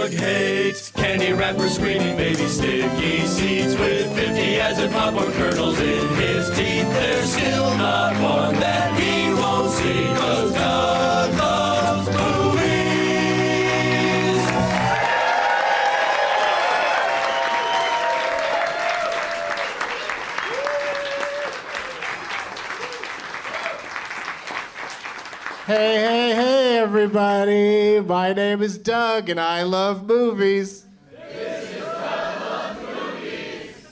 Doug hates candy wrappers, screaming baby sticky seeds with 50 acid popcorn kernels in his teeth. There's still not one that he won't see, 'cause Doug loves movies. Hey, everybody. My name is Doug, and I love movies. This is Doug Loves Movies.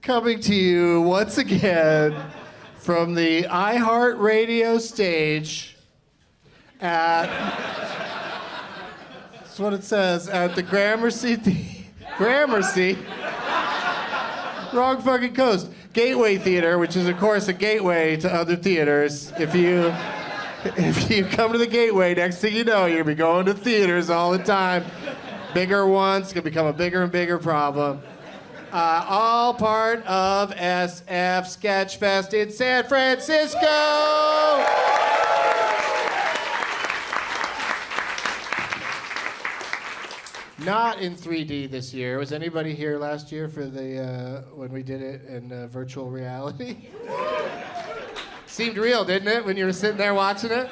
Coming to you once again from the iHeartRadio stage at... That's what it says, at the Gramercy... Gramercy? Wrong fucking coast. Gateway Theater, which is, of course, a gateway to other theaters. If you come to the Gateway, next thing you know, you're going to be going to theaters all the time. Bigger ones, going to become a bigger and bigger problem. All part of SF Sketchfest in San Francisco! Not in 3D this year. Was anybody here last year for the when we did it in virtual reality? Seemed real, didn't it, when you were sitting there watching it?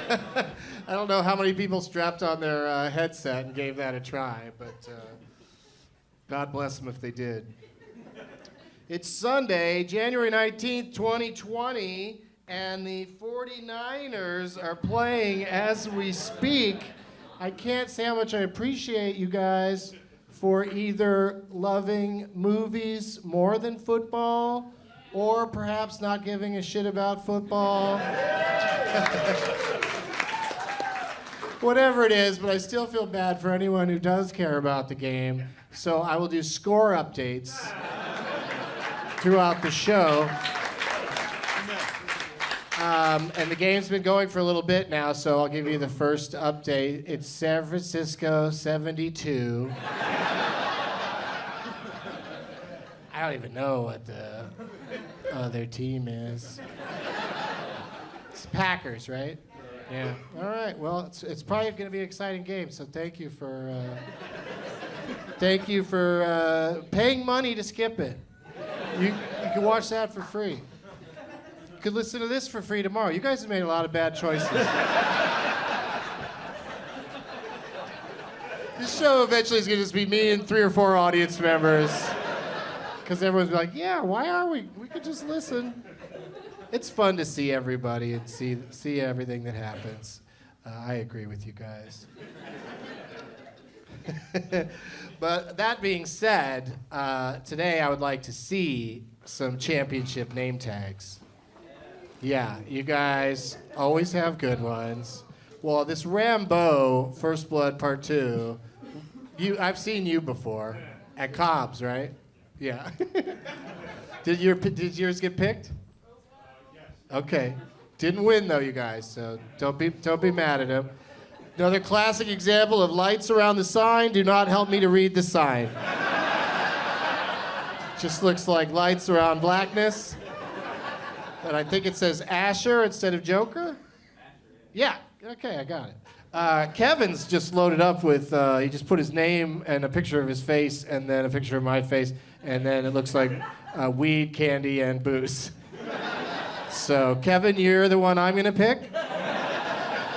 I don't know how many people strapped on their headset and gave that a try, but God bless them if they did. It's Sunday, January 19th, 2020, and the 49ers are playing as we speak. I can't say how much I appreciate you guys for either loving movies more than football or perhaps not giving a shit about football. Whatever it is, but I still feel bad for anyone who does care about the game. So I will do score updates throughout the show. And the game's been going for a little bit now, so I'll give you the first update. It's San Francisco 72. I don't even know what the other team is. It's Packers, right? Yeah. All right. Well, it's probably going to be an exciting game. So thank you for paying money to skip it. You can watch that for free. You could listen to this for free tomorrow. You guys have made a lot of bad choices. This show eventually is going to just be me and 3 or 4 audience members. Because everyone's like, yeah, why are we? We could just listen. It's fun to see everybody and see everything that happens. I agree with you guys. But that being said, today I would like to see some championship name tags. Yeah, you guys always have good ones. Well, this Rambo, First Blood Part 2, I've seen you before at Cobb's, right? Yeah. Did yours get picked? Yes. Okay. Didn't win though, you guys. So don't be mad at him. Another classic example of lights around the sign do not help me to read the sign. Just looks like lights around blackness. And I think it says Asher instead of Joker. Yeah. Okay, I got it. Kevin's just loaded up with. He just put his name and a picture of his face, and then a picture of my face, and then it looks like weed, candy, and booze. So, Kevin, you're the one I'm gonna pick.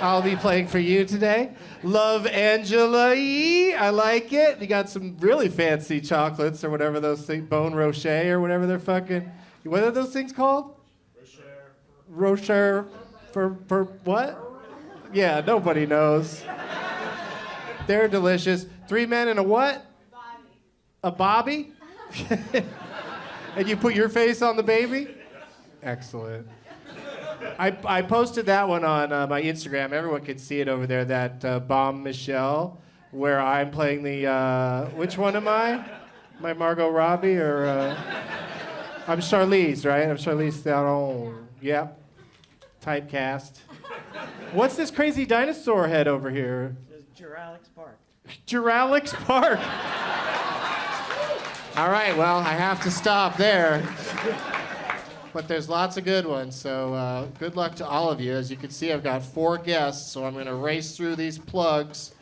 I'll be playing for you today. Love Angela E. I like it. You got some really fancy chocolates or whatever those things, Bone Rocher or whatever they're fucking. What are those things called? Rocher for what? Yeah, nobody knows. They're delicious. 3 men and a what? A bobby. And you put your face on the baby? Excellent. I posted that one on my Instagram. Everyone can see it over there, that Bomb Michelle, where I'm playing the, which one am I? Am I Margot Robbie or, I'm Charlize, right? I'm Charlize Theron. Yep. Typecast. What's this crazy dinosaur head over here? Jurassic Park. Jurassic Park. All right, well, I have to stop there. But there's lots of good ones, so good luck to all of you. As you can see, I've got 4 guests, so I'm going to race through these plugs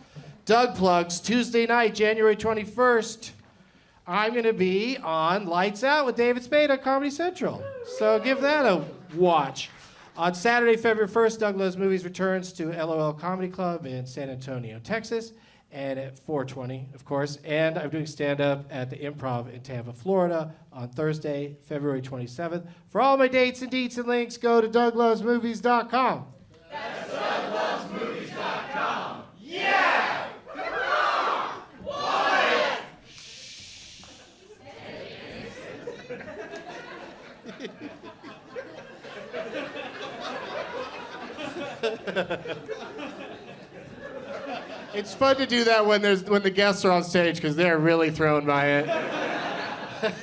Doug plugs, Tuesday night, January 21st. I'm going to be on Lights Out with David Spade on Comedy Central. So give that a watch. On Saturday, February 1st, Doug Loves Movies returns to LOL Comedy Club in San Antonio, Texas, and at 420, of course. And I'm doing stand-up at the Improv in Tampa, Florida on Thursday, February 27th. For all my dates and deets and links, go to douglovesmovies.com. That's douglovesmovies.com. Yeah! Hurrah! What? It's fun to do that when the guests are on stage because they're really thrown by it.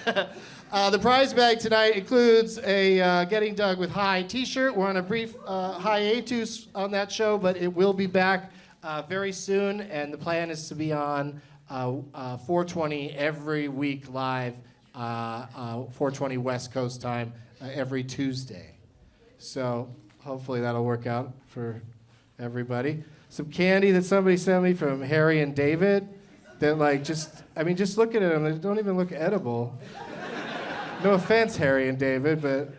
The prize bag tonight includes a Getting Doug with High t-shirt. We're on a brief hiatus on that show, but it will be back very soon, and the plan is to be on 420 every week live, 420 West Coast time every Tuesday. So hopefully that'll work out for everybody. Some candy that somebody sent me from Harry and David that just look at them. They don't even look edible. No offense, Harry and David, but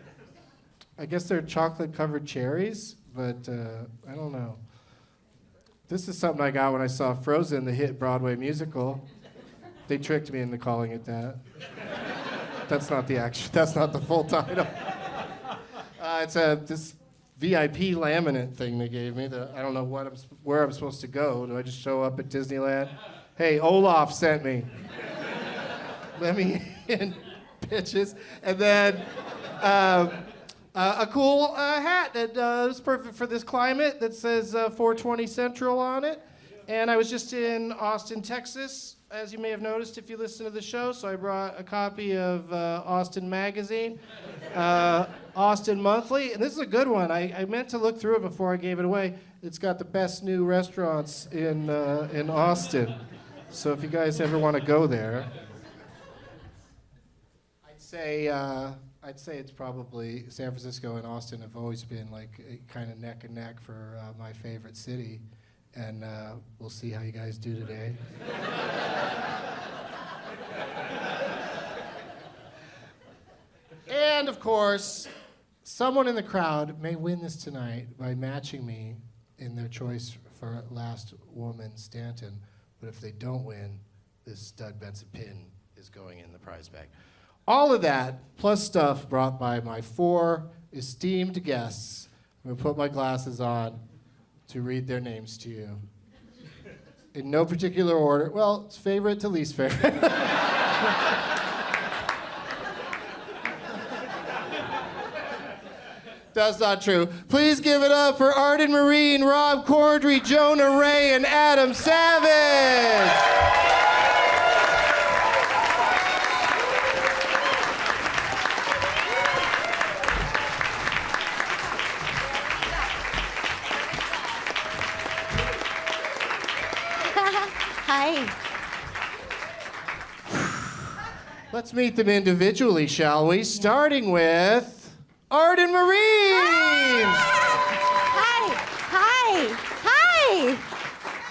I guess they're chocolate-covered cherries, but I don't know. This is something I got when I saw Frozen, the hit Broadway musical. They tricked me into calling it that. That's not the full title. It's this VIP laminate thing they gave me that I don't know where I'm supposed to go. Do I just show up at Disneyland? Hey, Olaf sent me. Let me in, bitches. And then a cool hat that is perfect for this climate that says 420 Central on it. And I was just in Austin, Texas, as you may have noticed if you listen to the show, so I brought a copy of Austin Magazine, Austin Monthly, and this is a good one. I meant to look through it before I gave it away. It's got the best new restaurants in Austin, so if you guys ever want to go there, I'd say it's probably San Francisco and Austin have always been kind of neck and neck for my favorite city. And we'll see how you guys do today. And of course, someone in the crowd may win this tonight by matching me in their choice for Last Woman Stanton. But if they don't win, this Doug Benson pin is going in the prize bag. All of that, plus stuff brought by my 4 esteemed guests. I'm gonna put my glasses on to read their names to you. In no particular order. Well, it's favorite to least favorite. That's not true. Please give it up for Arden Myrin, Rob Corddry, Jonah Ray, and Adam Savage. Hi. Let's meet them individually, shall we? Starting with Arden Myrin. Hi. Hi. Hi.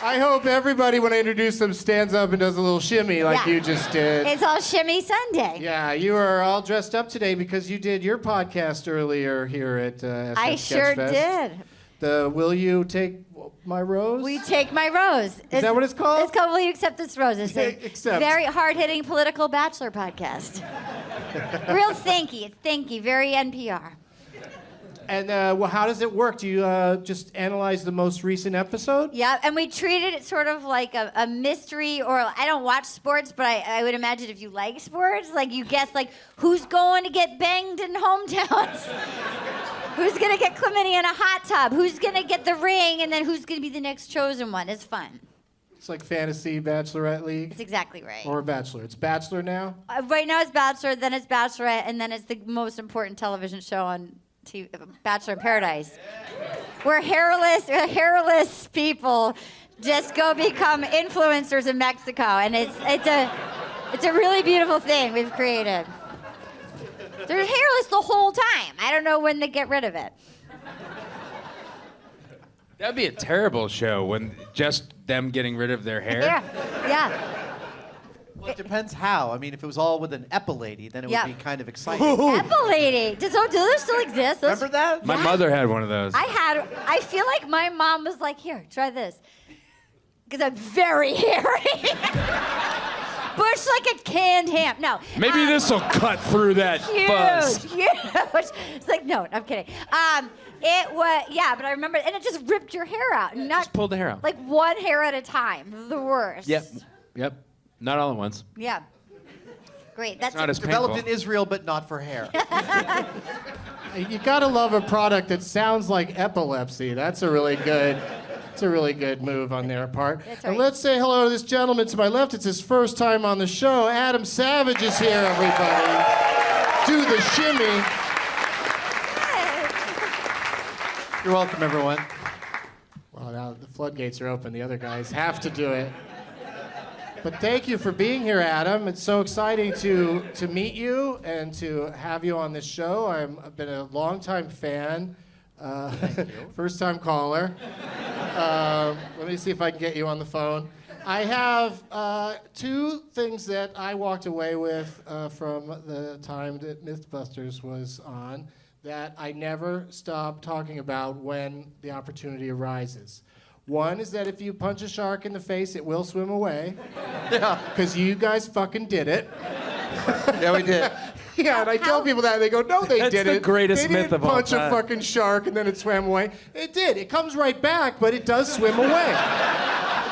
I hope everybody, when I introduce them, stands up and does a little shimmy like you just did. It's all Shimmy Sunday. Yeah, you are all dressed up today because you did your podcast earlier here at SF I sure Sketchfest. did. The Will You Take My Rose? We Take My Rose. Is that what it's called? It's called Will You Accept This Rose. It's a Accept. very hard-hitting political bachelor podcast. Real thanky. It's thanky. Very NPR. And how does it work? Do you just analyze the most recent episode? Yeah, and we treated it sort of like a mystery, or I don't watch sports, but I would imagine if you like sports, you guess who's going to get banged in hometowns, who's going to get chlamydia in a hot tub, who's going to get the ring, and then who's going to be the next chosen one. It's fun. It's like Fantasy Bachelorette League? That's exactly right. Or Bachelor. It's Bachelor now? Right now it's Bachelor, then it's Bachelorette, and then it's the most important television show on TV, Bachelor in Paradise, where hairless people just go become influencers in Mexico, and it's a really beautiful thing we've created. They're hairless the whole time. I don't know when they get rid of it. That'd be a terrible show when just them getting rid of their hair. Yeah. Well, it depends how. I mean, if it was all with an epilady, then it Yeah. would be kind of exciting. Epilating. Do those still exist? Those, Remember that? My mother had one of those. I feel like my mom was like, here, try this. Because I'm very hairy. Bush like a canned ham. No. Maybe this will cut through that fuzz. Huge. It's like, no, I'm kidding. It was, yeah, but I remember, and it just ripped your hair out. And not, Just pull the hair out. like one hair at a time. The worst. Yep. Not all at once. Yeah. Great. That's Not as Developed painful. in Israel, but not for hair. You gotta love a product that sounds like epilepsy. That's a really good move on their part. That's And right. let's say hello to this gentleman to my left. It's his first time on the show. Adam Savage is here, everybody. Do the shimmy. You're welcome, everyone. Well, now the floodgates are open. The other guys have to do it. But thank you for being here, Adam. It's so exciting to meet you and to have you on this show. I've been a longtime fan, first-time caller. Let me see if I can get you on the phone. I have two things that I walked away with from the time that Mythbusters was on that I never stop talking about when the opportunity arises. One is that if you punch a shark in the face, it will swim away. Yeah. Because you guys fucking did it. Yeah, we did. Yeah, and I tell people that, and they go, no, they That's didn't. the greatest they didn't myth of all punch a time. fucking shark and then it swam away. It did. It comes right back, but it does swim away.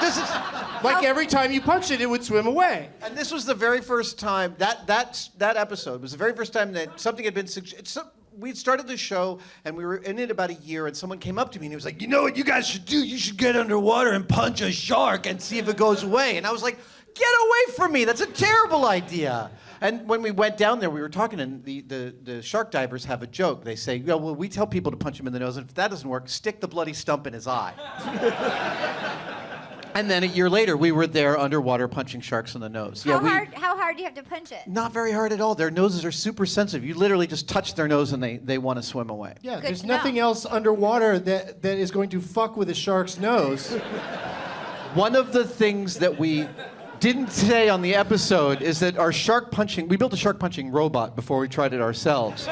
This is, Like every time you punch it, it would swim away. and this was the very first time that episode was the very first time that something had been we'd started the show and we were in it about a year, and someone came up to me and he was like, "You know what you guys should do? You should get underwater and punch a shark and see if it goes away." And I was like, "Get away from me! That's a terrible idea." And when we went down there, we were talking, and the shark divers have a joke. They say, "Yeah, well, we tell people to punch him in the nose, and if that doesn't work, stick the bloody stump in his eye." And then a year later, we were there underwater punching sharks in the nose. how hard do you have to punch it? Not very hard at all. Their noses are super sensitive. You literally just touch their nose and they want to swim away. Yeah, Good there's to know. nothing else underwater that is going to fuck with a shark's nose. One of the things that we didn't say on the episode is that we built a shark punching robot before we tried it ourselves.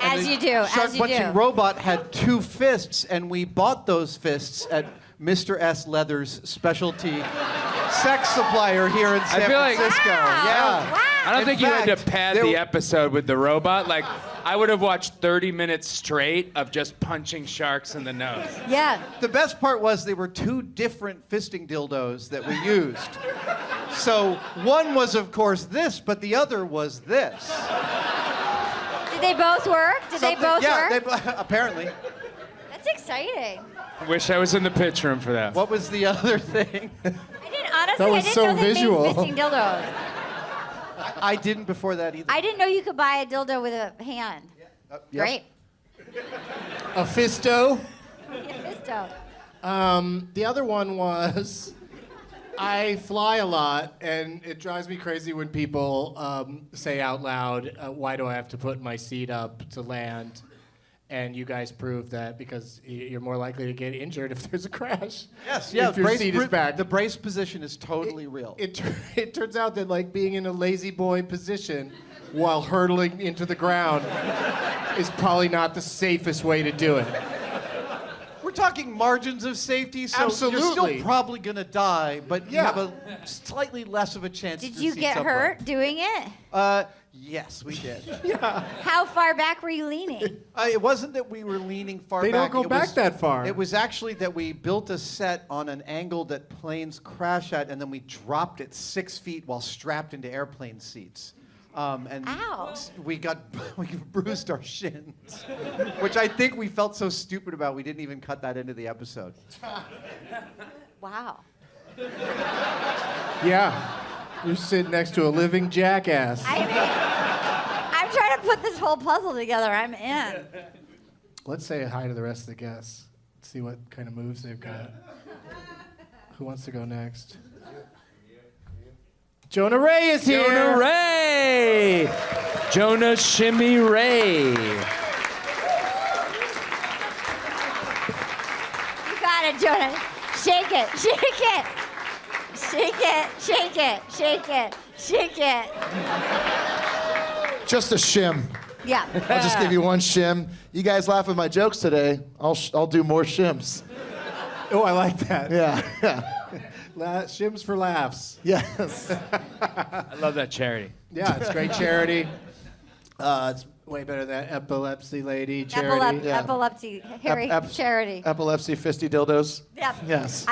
As you do. Shark As you punching do. robot had 2 fists, and we bought those fists at Mr. S. Leather's specialty sex supplier here in San feel like- Francisco. Wow. Yeah. Wow. I don't In think you had to fact, pad there the were- episode with the robot. Like, I would have watched 30 minutes straight of just punching sharks in the nose. Yeah. The best part was they were 2 different fisting dildos that we used. So one was, of course, this, but the other was this. Did they both work? Did they both yeah, work? apparently. That's exciting. I wish I was in the pitch room for that. What was the other thing? I didn't honestly. That was I didn't so know they visual. made fisting dildos. I didn't before that either. I didn't know you could buy a dildo with a hand. Yep. Great. A fisto. Yeah, fisto. The other one was I fly a lot, and it drives me crazy when people say out loud, why do I have to put my seat up to land? And you guys proved that because you're more likely to get injured if there's a crash. Yes, yeah. If your seat is back. The brace position is totally real. It turns out that like being in a lazy boy position while hurtling into the ground is probably not the safest way to do it. We're talking margins of safety, so you're Absolutely. still probably gonna die, but you Yeah. have a slightly less of a chance. Did to you seat get upright. hurt doing it? Yes, we did. How far back were you leaning? It wasn't that we were leaning far They back. don't go It back was- that far. It was actually that we built a set on an angle that planes crash at, and then we dropped it 6 feet while strapped into airplane seats. And Ow. we bruised our shins, which I think we felt so stupid about we didn't even cut that into the episode. Wow. Yeah. You're sitting next to a living jackass. I'm trying to put this whole puzzle together. I'm in. Let's say hi to the rest of the guests. See what kind of moves they've got. Who wants to go next? Jonah Ray is here. Jonah Ray! Jonah Shimmy Ray. You got it, Jonah. Shake it, shake it. Shake it, shake it, shake it, shake it. Just a shim. Yeah. I'll just give you one shim. You guys laugh at my jokes today. I'll do more shims. Oh, I like that. Yeah. Shims for laughs. Yes. I love that charity. Yeah, it's great charity. It's way better than that epilepsy lady charity. Yeah. Epilepsy, Harry, charity. Epilepsy fisty dildos. Yep. Yes.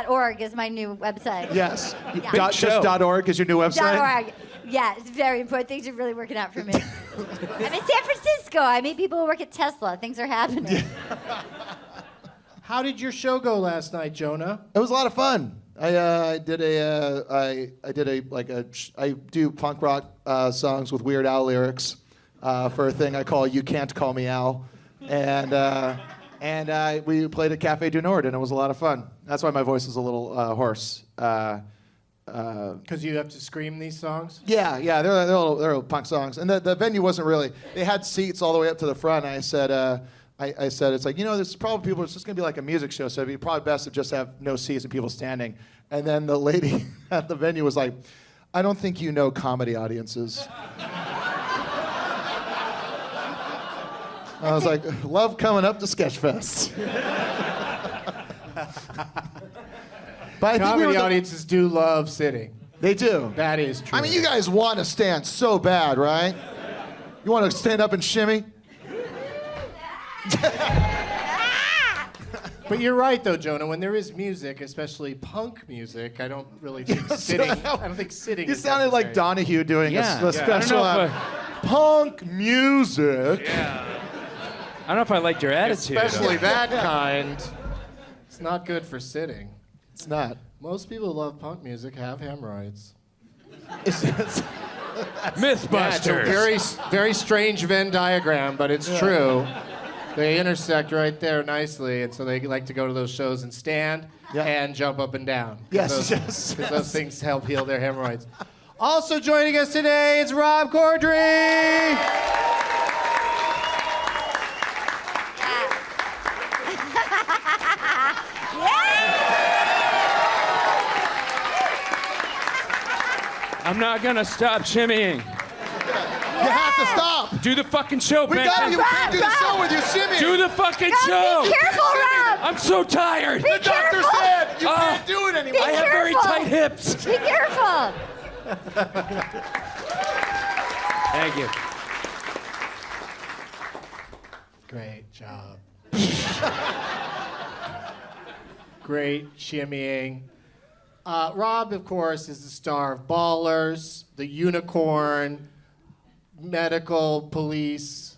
.org is my new website. Yes. Yeah. Just .org is your new website? .org. Yeah, it's very important. Things are really working out for me. I'm in San Francisco. I meet people who work at Tesla. Things are happening. How did your show go last night, Jonah? It was a lot of fun. I do punk rock songs with Weird Al lyrics for a thing I call You Can't Call Me Al, and we played at Cafe du Nord, and it was a lot of fun. That's why my voice is a little hoarse. Because you have to scream these songs? Yeah, they're little punk songs, and the venue wasn't really. They had seats all the way up to the front. And I said. I said, it's like, there's probably people, it's just going to be like a music show, so it'd be probably best to just have no seats and people standing. And then the lady at the venue was like, I don't think you know comedy audiences. I was like, love coming up to Sketchfest. But I think Comedy audiences do love sitting. They do. That is true. I mean, you guys want to stand so bad, right? You want to stand up and shimmy? But you're right, though, Jonah. When there is music, especially punk music, I don't really think sitting. I don't think sitting. You is sounded like necessary. Donahue doing a special I don't know punk music. I don't know if I liked your attitude. Especially that kind. It's not good for sitting. It's not. Most people who love punk music have hemorrhoids. Mythbusters. It's a very, very strange Venn diagram, but it's true. They intersect right there nicely, and so they like to go to those shows and stand and jump up and down. Yes, Because those things help heal their hemorrhoids. Also joining us today is Rob Corddry. I'm not gonna stop shimmying. You have to stop. Do the fucking show, We Benson. got you. We can't do the show with you shimmy. Do the fucking Rob, show. be careful, Rob. I'm so tired. Be The doctor careful. said you can't do it anymore. I have very careful. tight hips. Be careful. Thank you. Great job. Great shimmying. Rob, of course, is the star of Ballers, The Unicorn, Medical Police.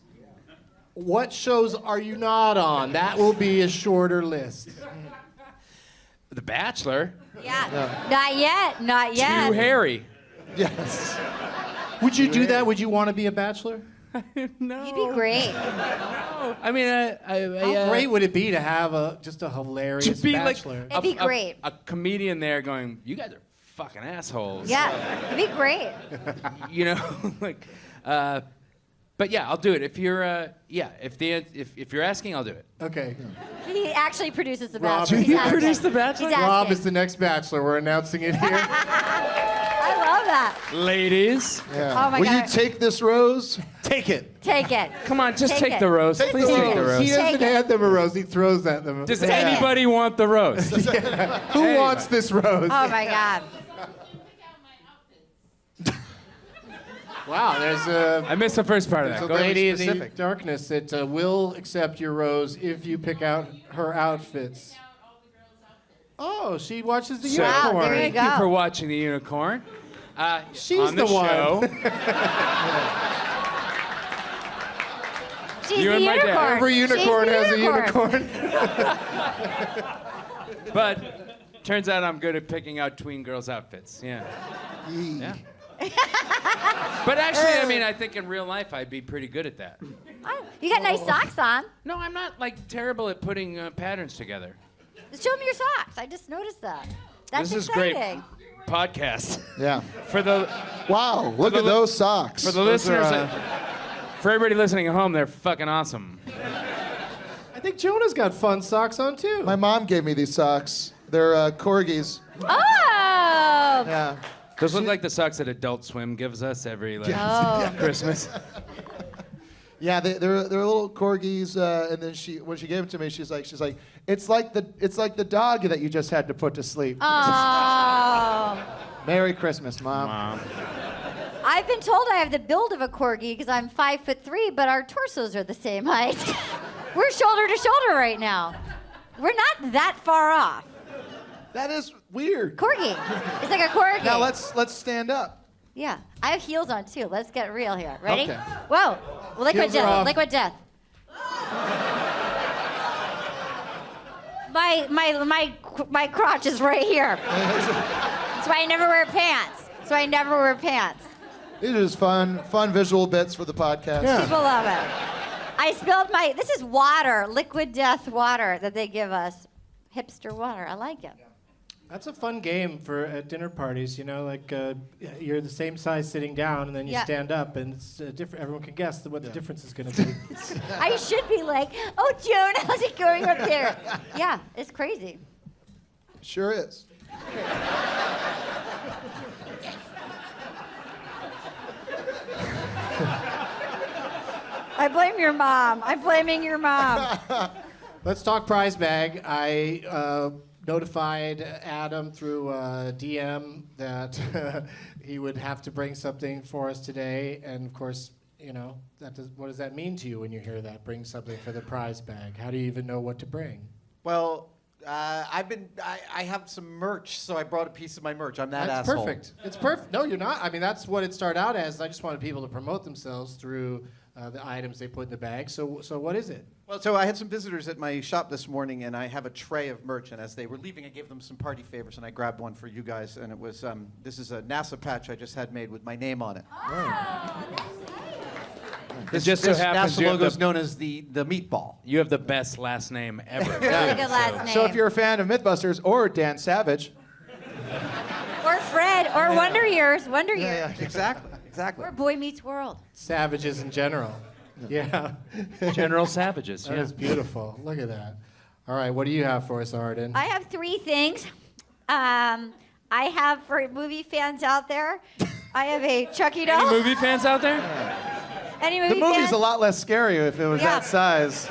What shows are you not on? That will be a shorter list. The Bachelor. Yeah. Not yet. Not yet. Too hairy. Yes. Would you do that? Would you want to be a bachelor? No. You'd be great. I mean, How great would it be to have just a hilarious to be bachelor? It'd be great. A comedian there going, you guys are fucking assholes. Yeah. It'd be great. You know, like, but yeah, I'll do it. If you're, if you're asking, I'll do it. Okay. He actually produces The Rob, Bachelor. you He's asking. produce The Bachelor? He's Rob asking. is the next bachelor. We're announcing it here. I love that. Ladies, Oh my Will God. you take this rose? Take it. Take it. come on, just Take take it. the rose. Take Please the take the rose. He rose. doesn't Take it. hand them a rose. He throws at them. Does Take anybody want the rose? Who wants this rose? Oh my God. Wow, there's a, I missed the first part of that. there's a Go ahead. lady in the specific. darkness that will accept your rose if you pick out her outfits. Oh, she watches the So- Wow, unicorn. there you Thank you go. for watching the unicorn. She's on the the one. show. She's You the and my dad. unicorn. Every unicorn She's the has a unicorn. But turns out I'm good at picking out tween girls' outfits. Yeah. Yeah. But actually, I mean, I think in real life I'd be pretty good at that. Oh, you got nice socks on. No, I'm not like terrible at putting patterns together. Show me your socks. I just noticed that. That's This is exciting. great podcast. Yeah. For the Wow, look at those socks. for the Those are, listeners, for everybody listening at home, they're fucking awesome. I think Jonah's got fun socks on too. My mom gave me these socks. They're corgis. Oh! Yeah. Those look like the socks that Adult Swim gives us every Oh. Christmas. Yeah, they're little corgis, and then when she gave them to me, she's like, it's like the dog that you just had to put to sleep. Oh. Merry Christmas, Mom. I've been told I have the build of a corgi because I'm 5'3", but our torsos are the same height. We're shoulder to shoulder right now. We're not that far off. That is weird. Corgi. It's like a corgi. Now let's stand up. Yeah. I have heels on too. Let's get real here. Ready? Okay. Whoa. Liquid Heels are death. off. Liquid death. My crotch is right here. That's why I never wear pants. These are just fun visual bits for the podcast. Yeah. People love it. I spilled this is water, liquid death water that they give us. Hipster water. I like it. That's a fun game for at dinner parties. Like you're the same size sitting down, and then you Yeah. stand up, and it's different. Everyone can guess what the difference is going to be. I should be like, oh, Jonah, how's it going up there? Yeah, it's crazy. Sure is. I blame your mom. I'm blaming your mom. Let's talk prize bag. I notified Adam through DM that he would have to bring something for us today, and of course, what does that mean to you when you hear that? Bring something for the prize bag. How do you even know what to bring? Well, I have some merch, so I brought a piece of my merch. I'm that That's asshole. perfect. It's perfect. No, you're not. I mean, that's what it started out as. I just wanted people to promote themselves through the items they put in the bag. So what is it? Well, so I had some visitors at my shop this morning, and I have a tray of merch. And as they were leaving, I gave them some party favors, and I grabbed one for you guys. And it was this is a NASA patch I just had made with my name on it. It just so This happens NASA you have logo is the- known as the meatball. You have the best last name ever. Really good last name. So if you're a fan of Mythbusters or Dan Savage, Or Fred, or Wonder Years. Wonder Years. Exactly. Or Boy Meets World. Savages in general. Yeah. General Savages. That Yeah. is beautiful. Look at that. All right, what do you have for us, Arden? I have 3 things. I have, for movie fans out there, I have a Chucky doll. Any movie fans out there? Any movie the movie's fans? a lot less scary if it was Yeah. that size.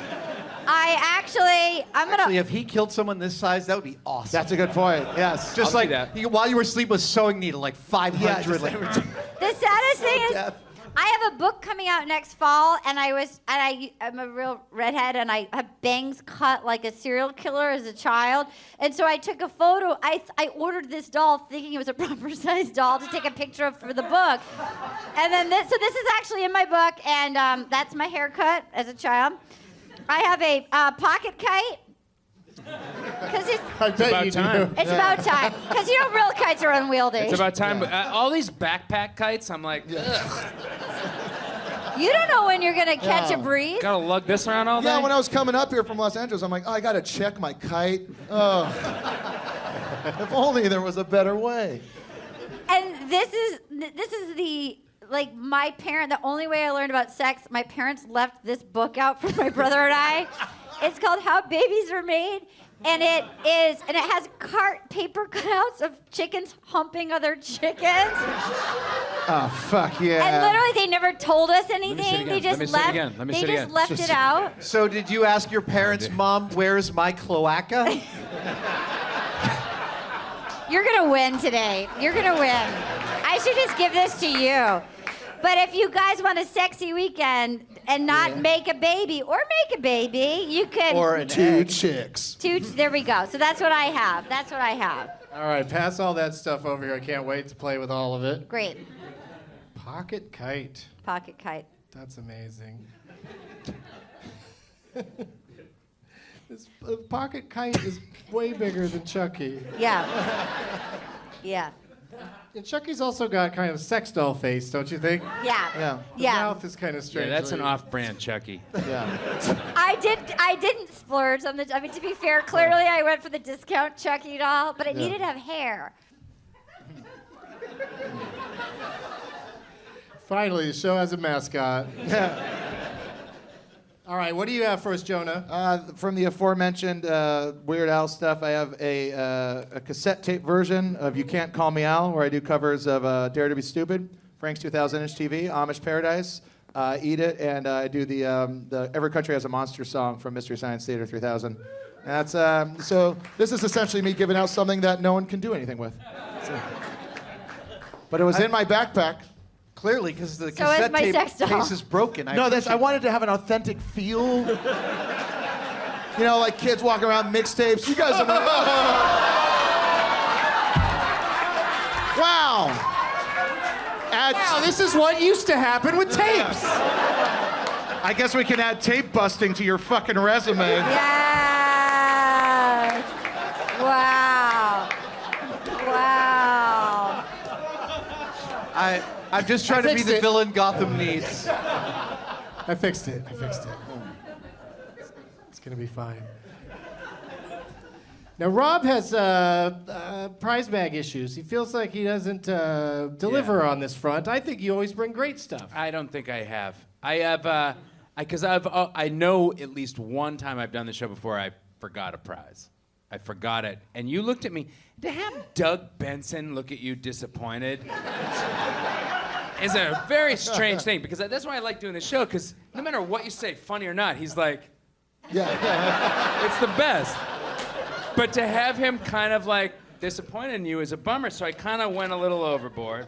I'm gonna. Actually, if he killed someone this size, that would be awesome. That's a good point. Yes. just I'll like see that. while you were asleep with sewing needle, like 500. just like, The saddest thing is, death. I have a book coming out next fall, and I'm a real redhead, and I have bangs cut like a serial killer as a child, and so I took a photo. I ordered this doll thinking it was a proper size doll to take a picture of for the book, and then this is actually in my book, and that's my haircut as a child. I have a pocket kite. Because I bet about you time. do. it's about time. Because real kites are unwieldy. It's about time. All these backpack kites, I'm like, ugh. You don't know when you're gonna catch a breeze. Gotta lug this around all day? Yeah, when I was coming up here from Los Angeles, I'm like, oh, I gotta check my kite. Oh. If only there was a better way. And this is the my parent. The only way I learned about sex, my parents left this book out for my brother and I. It's called How Babies Are Made, and it has paper cutouts of chickens humping other chickens. Oh, fuck yeah. And literally, they never told us anything. again. They just Let me see it left. again. Let me They see it just again. left it out. So did you ask your parents, Mom, where's my cloaca? You're gonna win today. You're gonna win. I should just give this to you. But if you guys want a sexy weekend and not make a baby, you can. Or an Two egg. chicks. There we go. So that's what I have. That's what I have. All right, pass all that stuff over here. I can't wait to play with all of it. Great. Pocket kite. Pocket kite. That's amazing. This pocket kite is way bigger than Chucky. Yeah. Yeah. And Chucky's also got kind of a sex doll face, don't you think? Yeah. Yeah. The Yeah. mouth is kind of Yeah, strange. that's an off-brand Chucky. Yeah. I didn't splurge on the. I mean, to be fair, clearly I went for the discount Chucky doll, but it needed to have hair. Finally, the show has a mascot. All right, what do you have for us, Jonah? From the aforementioned Weird Al stuff, I have a cassette tape version of You Can't Call Me Al, where I do covers of Dare to Be Stupid, Frank's 2000-inch TV, Amish Paradise, Eat It, and I do the Every Country Has a Monster song from Mystery Science Theater 3000. And that's so this is essentially me giving out something that no one can do anything with. So. But it was in my backpack. Clearly, because the So is cassette my tape sex doll. case is broken. I wanted to have an authentic feel. You know, like kids walking around mixtapes. You guys are. Wow. Wow, this is what used to happen with tapes. I guess we can add tape busting to your fucking resume. Yes. Wow. Wow. I'm just trying to be fixed the it. villain Gotham needs. I fixed it. It's gonna be fine. Now Rob has prize bag issues. He feels like he doesn't deliver on this front. I think you always bring great stuff. I don't think I have. I have, because I know at least one time I've done the show before I forgot a prize. I forgot it. And you looked at me. To have Doug Benson look at you disappointed is a very strange thing, because that's why I like doing the show, because no matter what you say, funny or not, he's like, Yeah. it's the best. But to have him kind of like disappointed in you is a bummer, so I kind of went a little overboard.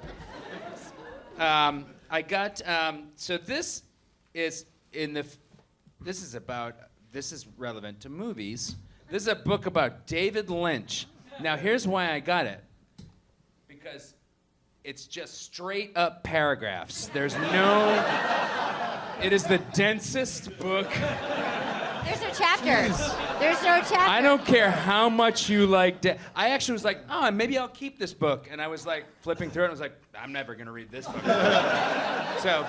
I got, so this is this is relevant to movies. This is a book about David Lynch. Now, here's why I got it. Because it's just straight up paragraphs. It is the densest book. There's no chapters. There's no chapter. I don't care how much you like. I actually was like, oh, maybe I'll keep this book. And I was like flipping through it, and I was like, I'm never gonna read this book. So.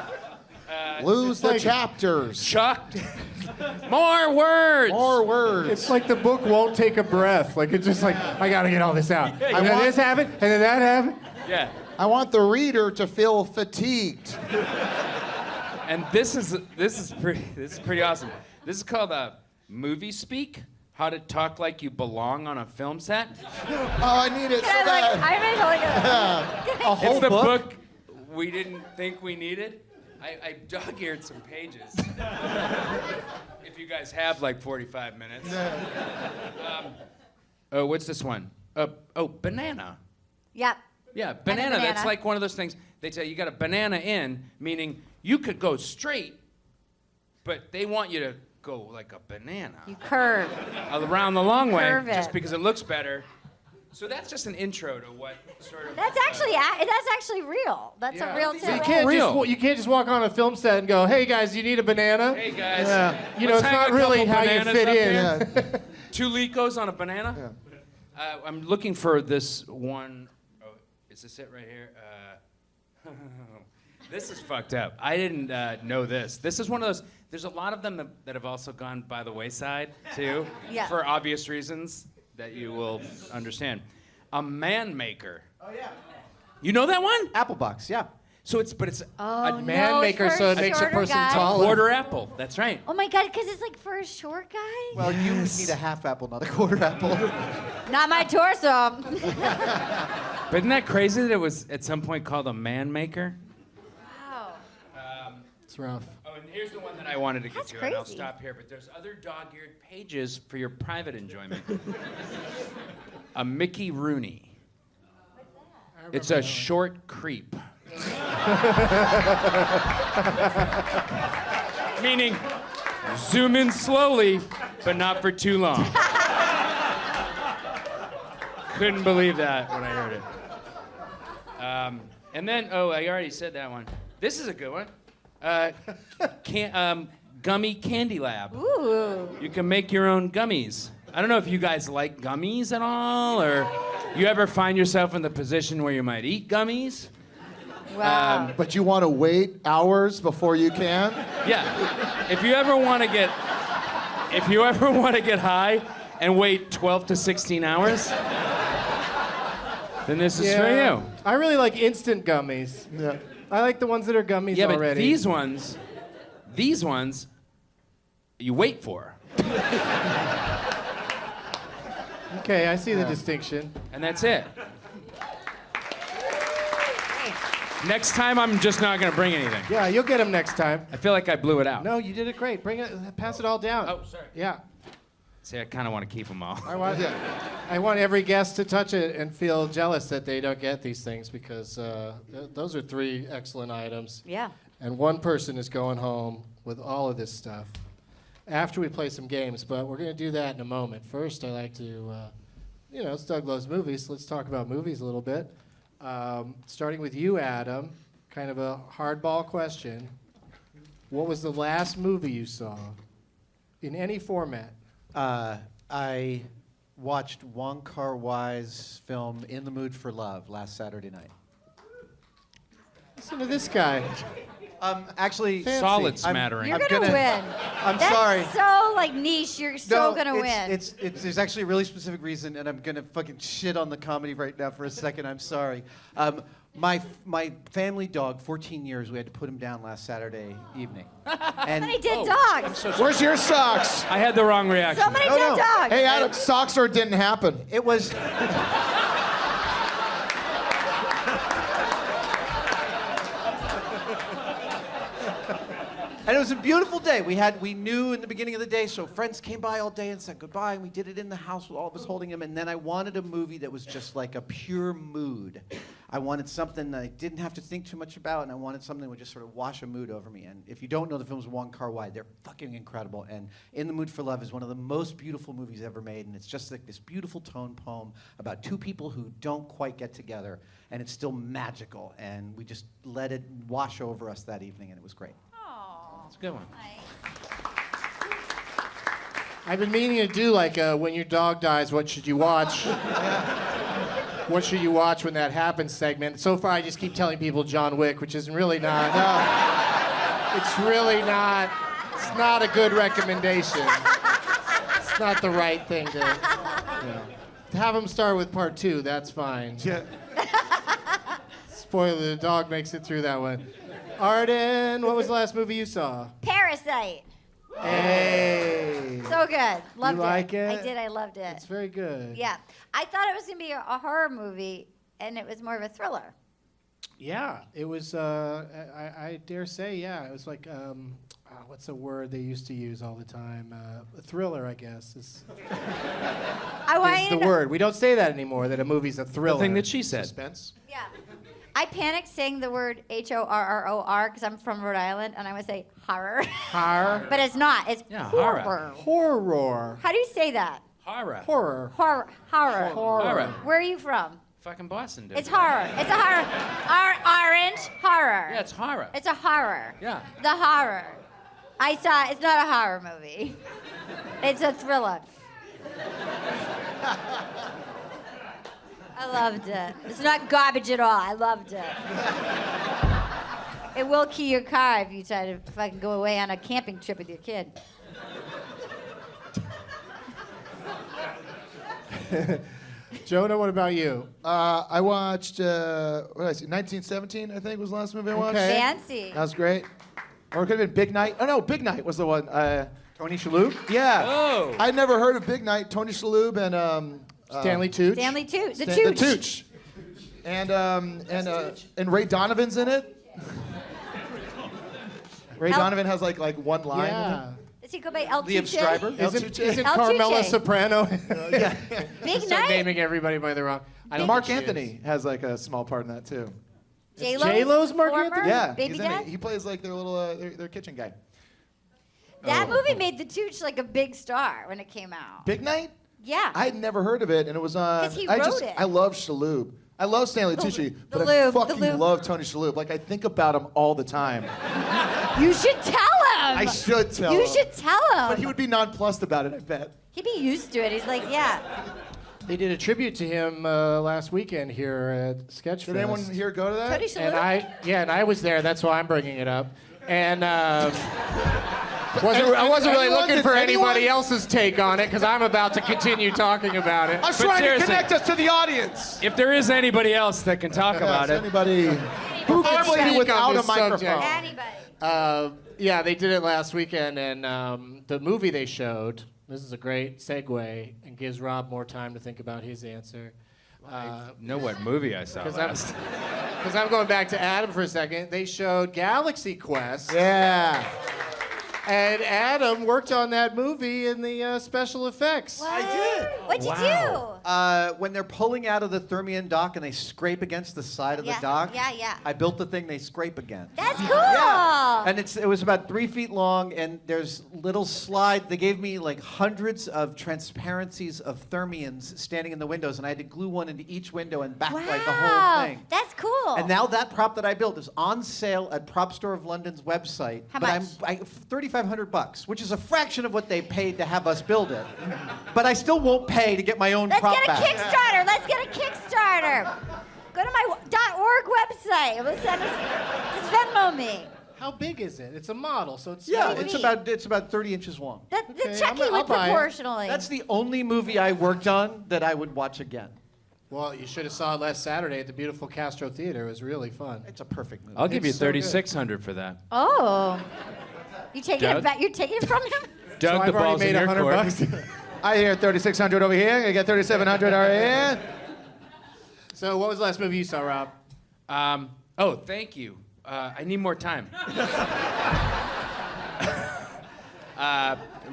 Lose the chapters. Chuck. More words. More words. It's like the book won't take a breath. Like it's just like I gotta get all this out. And then want- this happened, and then that happened. Yeah. I want the reader to feel fatigued. And this is pretty awesome. This is called Movie Speak: How to Talk Like You Belong on a Film Set. Oh, I need it so I'm like, bad. I'm totally gonna. A whole It's the book? book we didn't think we needed. I dog-eared some pages. If you guys have like 45 minutes. Oh, what's this one? Banana. Yep. Yeah, a banana. That's banana. like one of those things. They tell you got a banana in, meaning you could go straight, but they want you to go like a banana You curve. around the long way, Curve it. just because it looks better. So that's just an intro to what sort of. That's actually real. That's Yeah. a real You tip. can't You can't just walk on a film set and go, "Hey guys, you need a banana." Hey guys, You know, let's it's hang not a really couple how you bananas fit up in. here. 2 Licos on a banana. I'm looking for this one. Oh, is this it right here? This is fucked up. I didn't know this. This is one of those. There's a lot of them that have also gone by the wayside too, Yeah. for obvious reasons that you will understand. A man maker. Oh, yeah. You know that one? Apple box, yeah. So it's Oh, a no, Man it's maker, for so it makes a shorter person guy. taller. quarter apple. That's right. Oh my god, because it's like for a short guy. Well, you would need a half apple, not a quarter apple. Not my torso. But isn't that crazy that it was at some point called a man maker? Wow. It's rough. Oh, and here's the one that I wanted to get That's to, and I'll crazy. stop here. But there's other dog-eared pages for your private enjoyment. A Mickey Rooney. It's a short creep. Meaning, zoom in slowly, but not for too long. Couldn't believe that when I heard it. And then, I already said that one. This is a good one. Gummy Candy Lab. Ooh. You can make your own gummies. I don't know if you guys like gummies at all, or you ever find yourself in the position where you might eat gummies. Wow. But you want to wait hours before you can? Yeah. If you ever want to get high and wait 12 to 16 hours, then this is for you. I really like instant gummies. Yeah. I like the ones that are gummies Yeah, but already. these ones, you wait for. Okay, I see the distinction. And that's it. Next time, I'm just not going to bring anything. Yeah, you'll get him next time. I feel like I blew it out. No, you did it great. Bring it, pass it all down. Oh, sorry. Yeah. See, I kind of want to keep them all. I want every guest to touch it and feel jealous that they don't get these things because those are 3 excellent items. Yeah. And one person is going home with all of this stuff after we play some games, but we're going to do that in a moment. First, I like to, it's Doug Loves Movies. Let's talk about movies a little bit. Starting with you, Adam, kind of a hardball question. What was the last movie you saw in any format? I watched Wong Kar-wai's film In the Mood for Love last Saturday night. Listen to this guy. Actually, Fancy. Solid I'm- smattering. You're gonna win. I'm That's sorry. so like niche. You're so gonna win. It's there's actually a really specific reason, and I'm gonna fucking shit on the comedy right now for a second. I'm sorry. My family dog, 14 years, we had to put him down last Saturday evening. And Somebody did dogs. Where's your socks? I had the wrong reaction. Somebody No, did no. dogs. Hey, Adam, socks or it didn't happen. it was. And it was a beautiful day. We knew in the beginning of the day, so friends came by all day and said goodbye, and we did it in the house with all of us holding him. And then I wanted a movie that was just like a pure mood. I wanted something that I didn't have to think too much about, and I wanted something that would just sort of wash a mood over me. And if you don't know the films of Wong Kar-wai, they're fucking incredible. And In the Mood for Love is one of the most beautiful movies ever made, and it's just like this beautiful tone poem about 2 people who don't quite get together, and it's still magical. And we just let it wash over us that evening, and it was great. It's a good one. I've been meaning to do like when your dog dies, what should you watch? What should you watch when that happens segment? So far, I just keep telling people John Wick, which is really not. It's really not. It's not a good recommendation. It's not the right thing to. To have them start with part 2, that's fine. Yeah. Spoiler: the dog makes it through that one. Arden, what was the last movie you saw? Parasite. Hey. So good. Loved like it? I did. I loved it. It's very good. Yeah. I thought it was gonna be a horror movie, and it was more of a thriller. Yeah, it was. I dare say, yeah, it was like what's a word they used to use all the time? A thriller, I guess, is the word. We don't say that anymore. That a movie's a thriller. The thing that she said. Suspense. Yeah. I panicked saying the word HORROR because I'm from Rhode Island, and I would say horror. Horror. But it's not. It's Yeah, horror. horror. Horror. How do you say that? Horror. Horror. Horror. Horror. Horror. Where are you from? Fucking Boston, dude. It's horror. It's a horror. Orange horror. Yeah, it's horror. It's a horror. Yeah. The horror. I saw. It's not a horror movie. It's a thriller. I loved it. It's not garbage at all. I loved it. It will key your car if you try to fucking go away on a camping trip with your kid. Jonah, what about you? I watched, what did I see? 1917, I think was the last movie I watched. Okay. Fancy. That was great. Or it could have been Big Night. Oh, no, Big Night was the one. Tony Shalhoub? Yeah. Oh. I'd never heard of Big Night. Tony Shalhoub and Stanley Tucci. Stanley Tooch. The the Tooch. Tooch. And Ray Donovan's in it. Ray El- Donovan has like one line. in Yeah. Does he go by El Liev Tuche? Schreiber? Isn't El Carmela Tuche. Soprano? Yeah. Big Start Night. naming everybody by the wrong. I don't Mark think she is. Anthony has like a small part in that too. J-Lo's Mark former Anthony? Yeah, Baby he's in dad. it. He plays like their little their kitchen guy. That movie made the Tooch like a big star when it came out. Big Night? Yeah. I had never heard of it, and it was on. 'Cause he wrote it. I love Shalhoub. I love Stanley Tucci, but Lube, I the fucking Lube. love Tony Shalhoub. Like I think about him all the time. You should tell him. I should tell You him. should tell him. But he would be nonplussed about it, I bet. He'd be used to it. He's like, yeah. They did a tribute to him last weekend here at Sketchfest. Did anyone here go to that? Tony Shalhoub. And I was there. That's why I'm bringing it up. And I wasn't really Anyone? looking Did for anyone? anybody else's take on it because I'm about to continue talking about it. I was trying to seriously. connect us to the audience. If there is anybody else that can talk about Yes, it, anybody who can can speak without on a this subject? microphone. Anybody. Yeah, they did it last weekend, and the movie they showed, this is a great segue, and gives Rob more time to think about his answer. Know what movie I saw last? Because I'm going back to Adam for a second. They showed Galaxy Quest. Yeah. And Adam worked on that movie in the special effects. What? I did. What'd you When they're pulling out of the Thermion dock and they scrape against the side of Yeah, the dock, yeah. I built the thing they scrape against. do? That's cool. Yeah. And it was about 3 feet long, and there's little slide. They gave me like hundreds of transparencies of Thermions standing in the windows, and I had to glue one into each window and backlight the whole thing. That's cool. And now that prop that I built is on sale at Prop Store of London's website. How but much? $3,500, which is a fraction of what they paid to have us build it. But I still won't pay to get my own Let's prop get a back. Kickstarter. Let's get a Kickstarter. Go to my .org website. We'll send us, just Venmo me. How big is it? It's a model, so it's Yeah, Sweet. it's about 30 inches long. The Okay, Chucky I'll would buy it. proportionally. That's the only movie I worked on that I would watch again. Well, you should have saw it last Saturday at the beautiful Castro Theater. It was really fun. It's a perfect movie. I'll give you It's so good. $3,600 for that. Oh. You taking it Doug? back? You're taking it from him? Doug, So the I've already ball's in made your $100. court. I hear 3,600 over here. I got 3,700 over here. So what was the last movie you saw, Rob? Oh, thank you. I need more time.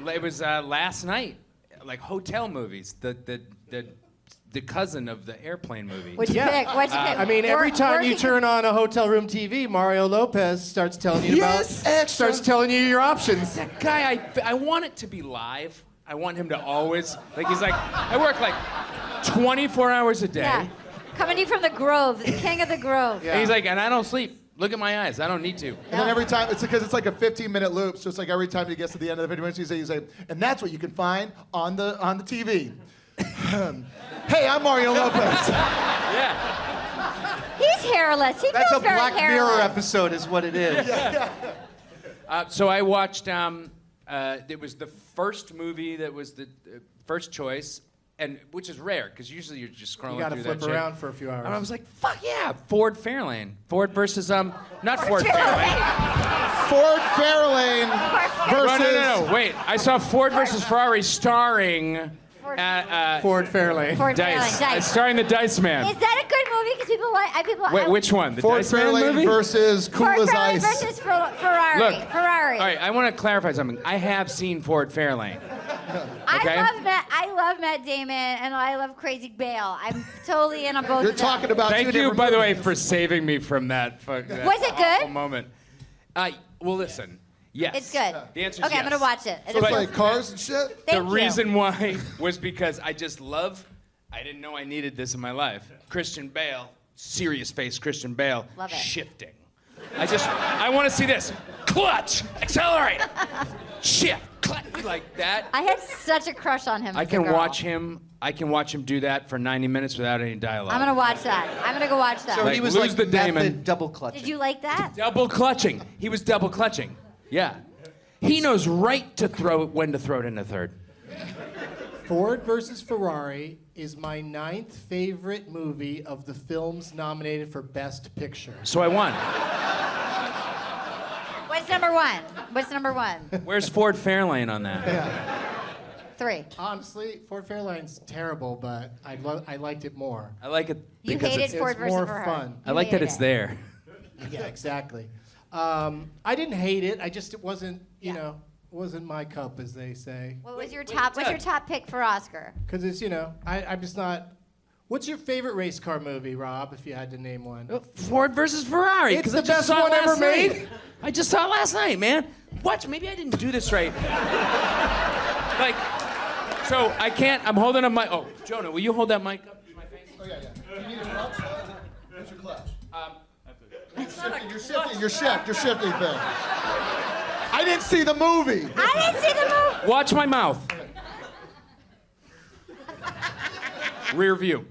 It was last night, like hotel movies. The cousin of the airplane movie. What'd you pick? What'd you pick? I mean, every time you Working- turn on a hotel room TV, Mario Lopez starts telling you starts telling you your options. That guy, I want it to be live. I want him to always, like, he's like, I work like 24 hours a day. Yeah. Coming to you from the Grove, the king of the Grove. Yeah. And he's like, and I don't sleep. Look at my eyes. I don't need to. And then every time, it's because it's like a 15-minute loop. So it's like every time he gets to the end of the 15 minutes, you say, and that's what you can find on the TV. Hey, I'm Mario Lopez. Yeah. He's hairless. He That's feels a very Black hairless. Mirror episode is what it is. So I watched, it was the first movie that was the first choice, and which is rare, because usually you're just scrolling You got to through flip that shit. around for a few hours. And I was like, fuck yeah, Ford Fairlane. Ford versus, not Ford Fairlane. Ford Fairlane versus. No, wait. I saw Ford versus Ferrari starring Ford Fairlane. Ford Dice. Fairlane, Dice. Starring the Dice Man. Is that a good movie? Because people like people. Wait, which one? The Ford Dice Man Fairlane movie? versus Cool Ford as Fairlane Ice. versus Ferrari. Look, Ferrari. All right, I want to clarify something. I have seen Ford Fairlane. Okay. I love Matt Damon and I love Crazy Bale. I'm totally in on both You're of them. talking about Thank two you, different by the way, movies. for saving me from that. Was it good? awful moment. Well, listen. Yes. It's good. The answer is Okay, I'm yes. gonna watch it. So it's like cars and shit? Thank The you. reason why was because I just love. I didn't know I needed this in my life. Christian Bale, serious face Christian Bale, Love it. shifting. I want to see this. Clutch, accelerate, shift, clutch, like that. I had such a crush on him. I as a can girl. watch him. I can watch him do that for 90 minutes without any dialogue. I'm gonna watch that. I'm gonna go watch that. So Like, he was lose like the Damon. method double clutching. Did you like that? Double clutching. He was double clutching. Yeah. He knows right to when to throw it in the third. Ford versus Ferrari is my 9th favorite movie of the films nominated for Best Picture. So I won. What's number one? What's number one? Where's Ford Fairlane on that? 3. Honestly, Ford Fairlane's terrible, but I liked it more. I like it You because hated it's, Ford it's versus more Ferrari. fun. I like that it's there. Yeah, exactly. I didn't hate it. It wasn't, wasn't my cup, as they say. What was your top? What's your top pick for Oscar? Because it's, I'm just not. What's your favorite race car movie, Rob, if you had to name one? Ford versus Ferrari. It's 'cause the I just best saw it one ever last night. made. I just saw it last night, man. What? Maybe I didn't do this right. So I can't. I'm holding up my. Oh, Jonah, will you hold that mic up to my face? Oh, yeah. You need a clutch? Where's your clutch? Your shifting thing. I didn't see the movie. I didn't see the movie. Watch my mouth. Rear view.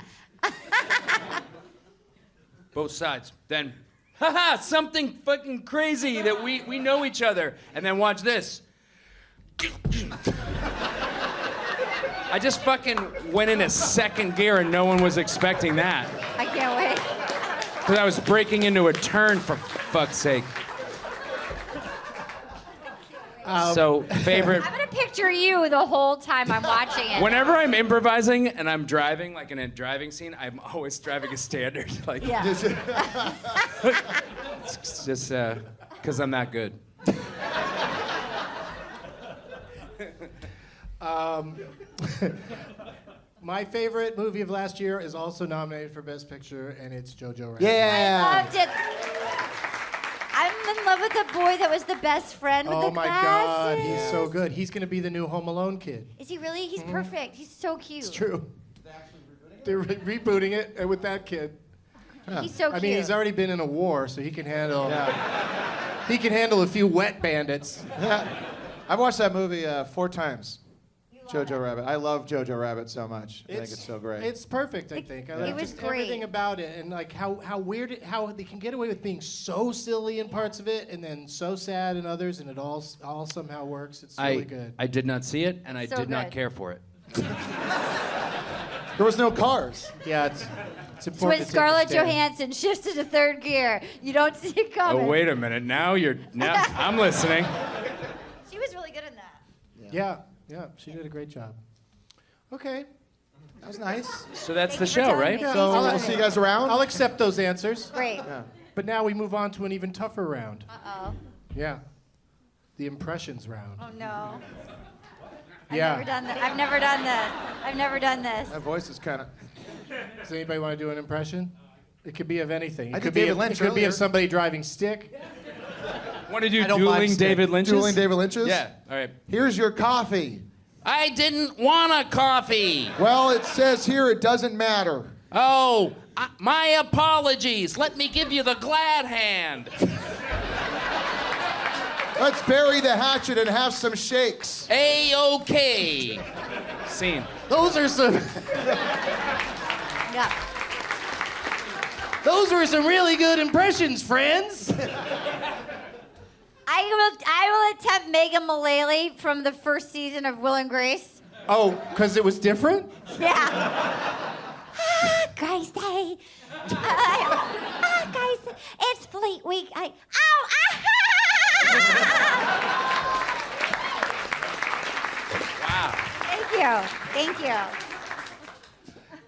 Both sides. Then, haha, something fucking crazy that we know each other. And then watch this. I just fucking went into second gear and no one was expecting that. I can't wait. Because I was breaking into a turn, for fuck's sake. So favorite. I'm gonna picture you the whole time I'm watching it. Whenever I'm improvising and I'm driving, like in a driving scene, I'm always driving a standard. Like, Yeah. it's just because I'm that good. My favorite movie of last year is also nominated for Best Picture, and it's Jojo Rabbit. Yeah. I loved it. I'm in love with the boy that was the best friend with Oh the my God, glasses. he's so good. He's gonna be the new Home Alone kid. Is he really? He's perfect. He's so cute. It's true. They're rebooting it and with that kid. He's so cute. I mean, he's already been in a war, so he can handle. He can handle a few wet bandits. I've watched that movie 4 times. Jojo Rabbit. I love Jojo Rabbit so much. I think it's so great. It's perfect, I think. I like was just great. everything about it, and like how weird how they can get away with being so silly in parts of it, and then so sad in others, and it all somehow works. It's really good. I did not see it, and I So did not good. care for it. There was no cars. Yeah, it's It's important. when to take a Scarlett stand. Johansson shifts into third gear. You don't see it Oh, coming. wait a minute. Now I'm listening. She was really good in that. Yeah, she did a great job. Okay. That was nice. So that's Thank the you for show, telling right? me. So I'll- we'll see you guys around. I'll accept those answers. Great. But now we move on to an even tougher round. Uh-oh. Yeah. The impressions round. Oh, no. Yeah. I've never done that. I've never done this. I've never done this. That voice is kind of. Does anybody want to do an impression? It could be of anything. It I could did be David Lynch It could be earlier. of somebody driving stick. Want to do I don't mind dueling stick. David Lynch's? Dueling David Lynch's? Yeah. All right. Here's your coffee. I didn't want a coffee. Well, it says here it doesn't matter. Oh, my apologies. Let me give you the glad hand. Let's bury the hatchet and have some shakes. A-OK. Scene. Those are some. Yeah. Those were some really good impressions, friends. I will attempt Megan Mullally from the first season of Will and Grace. Oh, because it was different? Yeah. Guys, hey. Guys, it's Fleet Week. Wow. Thank you.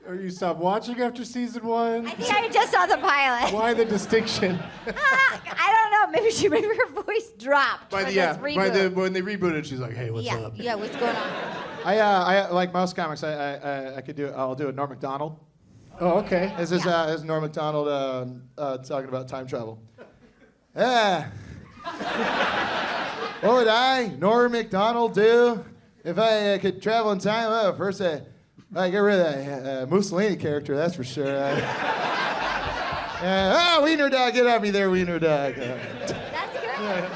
Or you stopped watching after season 1? I think I just saw the pilot. Why the distinction? I don't know. Maybe her voice dropped. By for the, this reboot. when they rebooted, she's like, hey, what's up? Yeah, what's going on? I like most comics. I'll do a Norm Macdonald. Oh, okay. This is Norm Macdonald talking about time travel. Yeah. What would I, Norm Macdonald, do if I could travel in time? Well, first I get rid of that Mussolini character, that's for sure. Wiener dog, get at me there, Wiener dog. That's good.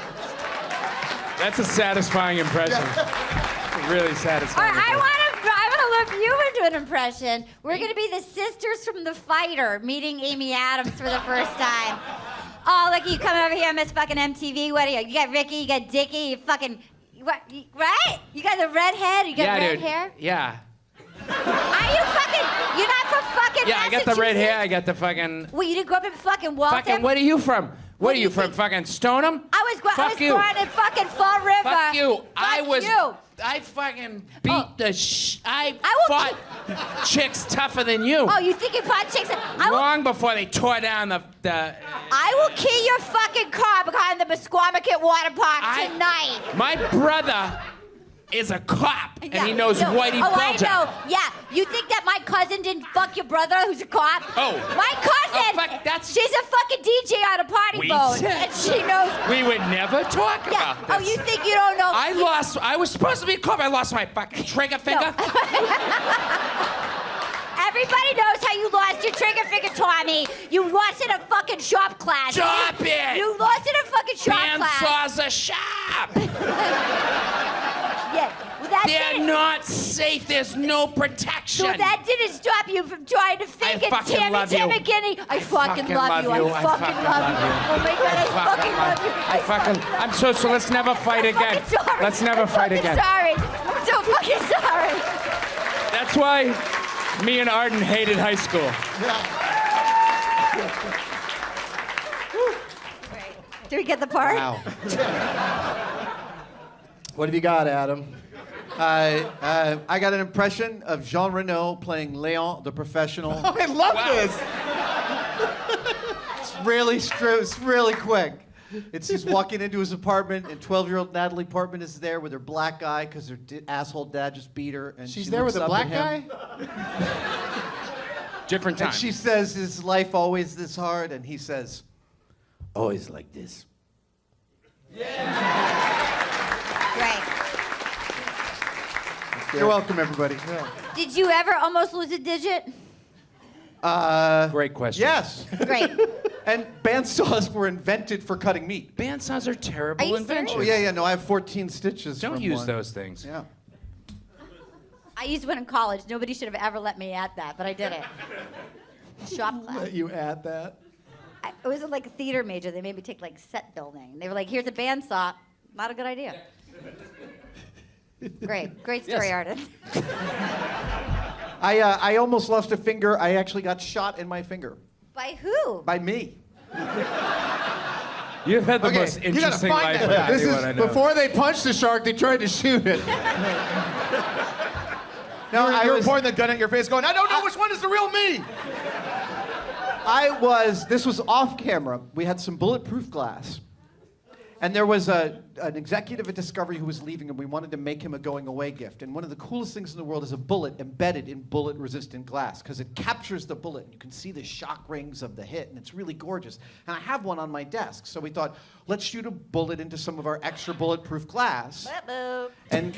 That's a satisfying impression. Really All satisfying. right, I want to loop you into an impression. We're going to be the sisters from The Fighter meeting Amy Adams for the first time. Oh, look, you coming over here, Miss fucking MTV. What are you? You got Ricky, you got Dickie, you fucking... What, right? You got the red head, you got Yeah, red dude. hair? Yeah. Are you fucking... You're not from fucking Yeah, I got the red hair. I Massachusetts? got the fucking... Well, you didn't grow up in fucking Waltham? Fucking, what are you from? What are you do you from? think? Fucking Stoneham? I was Fuck you. born in fucking Fall River. Fuck you. Fuck you. I fucking beat Oh. I will fought chicks tougher than you. Oh, you think you pot chicks? Long before they tore down the I will key your fucking car behind the Musquamaket Water Park tonight. My brother is a cop, and he knows no. Whitey Oh, Bulger. I know. Yeah. You think that my cousin didn't fuck your brother who's a cop? Oh. My cousin, Oh, fuck, that's- she's a fucking DJ on a party We boat. said- And she knows. We would never talk Yeah. about Oh, this. you think you don't know? I was supposed to be a cop. I lost my fucking trigger finger. Everybody knows how you lost your trigger finger, Tommy. You lost it in a fucking shop class. Stop it! You lost it in a fucking shop class. Bandsaws are sharp. Yeah. Well, that They're didn't- not safe. There's no protection. So that didn't stop you from trying to think fucking Tammy love you. Timmy. I fucking fucking love you. I fucking love you. Oh my god, I fucking love you. I'm so let's never fight again. I'm sorry. Let's never I'm fight fucking again. Sorry. I'm so fucking sorry. That's why me and Arden hated high school. Did we get the part? Wow. What have you got, Adam? I got an impression of Jean Reno playing Léon, the professional. Oh, I love this. It's really quick. He's walking into his apartment, and 12-year-old Natalie Portman is there with her black eye because her asshole dad just beat her. And She's she there looks with a up black at him, guy? Different time. And she says, "Is life always this hard?" And he says, "Always like this." Right. You're welcome, everybody. Did you ever almost lose a digit? Great question. Yes. Great. And bandsaws were invented for cutting meat. Bandsaws are terrible Are you inventions. serious? Oh, yeah. No, I have 14 stitches. Don't from use one. those things. Yeah. I used one in college. Nobody should have ever let me at that, but I did it. Shop class. You add that? It was like a theater major. They made me take like set building. They were like, "Here's a bandsaw." Not a good idea. Great story, Yes. Arden. I almost lost a finger. I actually got shot in my finger By who? by me. You've had the Okay, most you gotta interesting find life that. of This anyone I is know. before they punched the shark. They tried to shoot it. No, You're pointing the gun at your face going, I don't know which one is the real me. This was off camera. We had some bulletproof glass. And there was an executive at Discovery who was leaving, and we wanted to make him a going away gift. And one of the coolest things in the world is a bullet embedded in bullet resistant glass, because it captures the bullet. You can see the shock rings of the hit, and it's really gorgeous. And I have one on my desk. So we thought, let's shoot a bullet into some of our extra bulletproof glass. And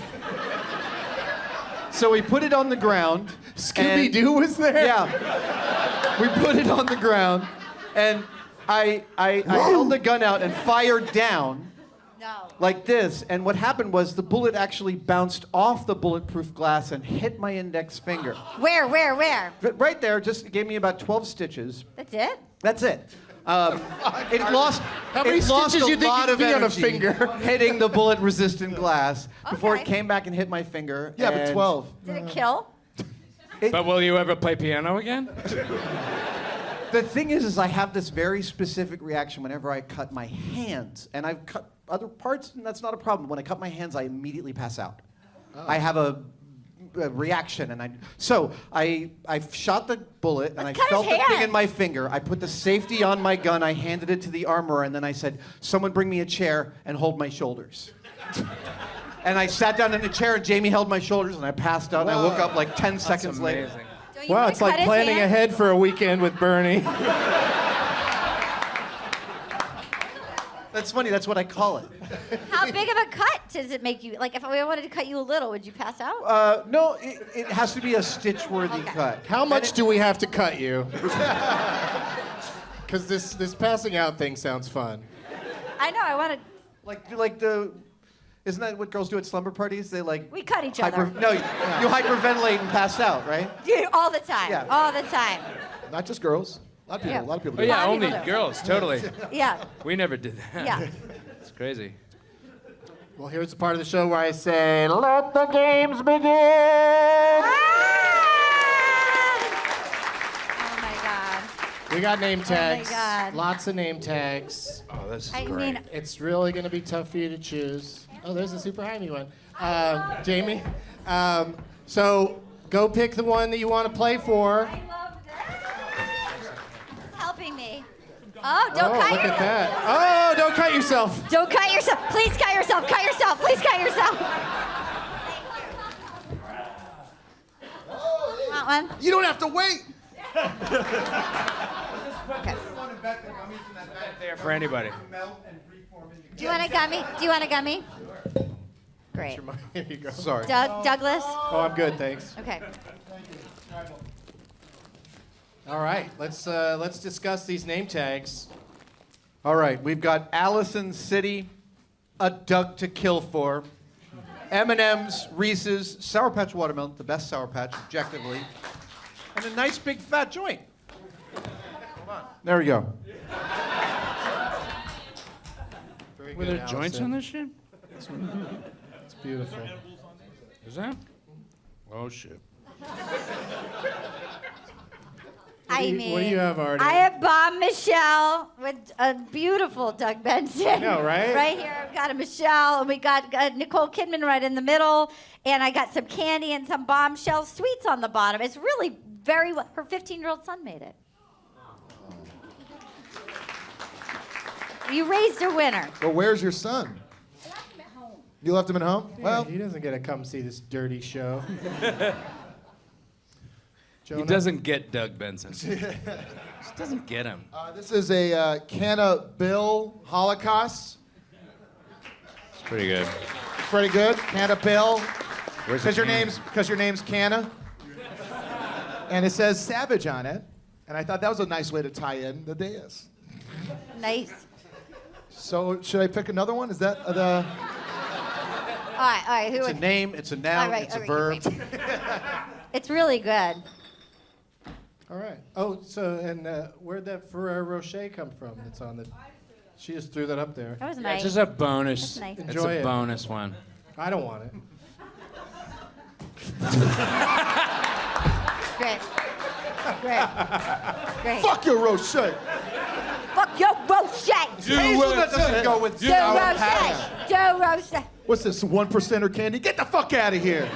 so we put it on the ground. Scooby-Doo was there? Yeah. We put it on the ground, and I held the gun out and fired down No. like this. And what happened was the bullet actually bounced off the bulletproof glass and hit my index finger. Where? But right there, just gave me about 12 stitches. That's it? That's it. It lost. How many it lost stitches a you think lot you'd of be on a energy finger? hitting the bullet-resistant glass before it Okay. came back and hit my finger. Yeah, but and 12. Did it kill? But will you ever play piano again? The thing is I have this very specific reaction whenever I cut my hands, and I've cut other parts, and that's not a problem. When I cut my hands, I immediately pass out. I have a reaction, and I shot the bullet, and I Let's cut felt his the thing hand. in my finger. I put the safety on my gun. I handed it to the armorer, and then I said, "Someone bring me a chair and hold my shoulders." And I sat down in the chair, and Jamie held my shoulders, and I passed out, and I woke up like 10 seconds later. Amazing. Don't you Wow, wanna it's like cut his planning hand? ahead for a weekend with Bernie. That's funny. That's what I call it. How big of a cut does it make you? Like, if we wanted to cut you a little, would you pass out? No, it has to be a stitch-worthy cut. How much do we have to cut you? Because this passing out thing sounds fun. I know. I wanted. Isn't that what girls do at slumber parties? They like. We cut each other. No, you hyperventilate and pass out, right? Dude, all the time. Yeah. All the time. Not just girls. A lot of people. Yeah. A lot of people Oh do. yeah, Lot of only people do. girls, totally. Yeah. We never did that. Yeah. It's crazy. Well, here's the part of the show where I say, let the games begin. Oh my God. We got name tags. God. Lots of name tags. Oh, this is I great. mean, It's really going to be tough for you to choose. Oh, there's a super Jaime one. Jamie. So go pick the one that you want to play for. I love this. It's helping me. Oh, don't cut Look yourself. at that. Oh, don't cut yourself. Don't cut yourself. Please cut yourself. Cut yourself. Please cut yourself. Want one? You don't have to wait. Okay. There for anybody. Do you want a gummy? Do you want a gummy? Great. Here you go. Sorry. Douglas? Oh, I'm good, thanks. Okay. All right, let's discuss these name tags. All right, we've got Allison City, A Doug to Kill For, M&M's, Reese's, Sour Patch Watermelon, the best Sour Patch, objectively, and a nice big fat joint. There we go. Very Were good, there joints on Allison. this shit? It's beautiful. Is that? Oh shit. I mean, what do you have, Arden? I have Bomb Michelle with a beautiful Doug Benson. I know, right? Right here, I've got a Michelle, and we got Nicole Kidman right in the middle, and I got some candy and some bombshell sweets on the bottom. It's really very well. Her 15-year-old son made it. You raised a winner. Well, where's your son? You left him at home? Yeah, Well, he doesn't get to come see this dirty show. He Jonah? doesn't get Doug Benson. Just doesn't get him. this is a Canna Bill Holocaust. It's pretty good. It's pretty good. Canna Bill. Where's Because the your name's Canna. And it says Savage on it. And I thought that was a nice way to tie in the dais. Nice. So should I pick another one? Is that the? All right. Who It's a would? name, it's a noun, All right, it's a all verb. right. It's really good. All right. Oh, so and where'd that Ferrero Rocher come from? That's on the. She just threw that up there. That was It's nice. just a bonus. That's nice. It's Enjoy a it. bonus one. I don't want it. Great. Great. Great. Fuck your Rocher. Fuck your Rocher. Hazelnut doesn't go with Joe Rocher. Joe Rocher. What's this, 1%er candy? Get the fuck out of here.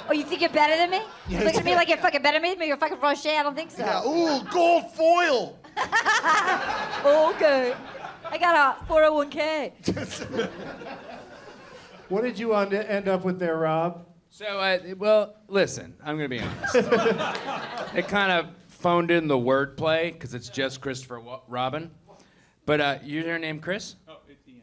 Oh, you think you're better than me? You look at me like you're fucking better than me? You're fucking Rocher? I don't think so. Yeah, ooh, gold foil. Okay. I got a 401k. What did you end up with there, Rob? So, well, listen, I'm going to be honest. It kind of phoned in the wordplay because it's just Christopher Robin. But your name Chris? Oh, it's Ian.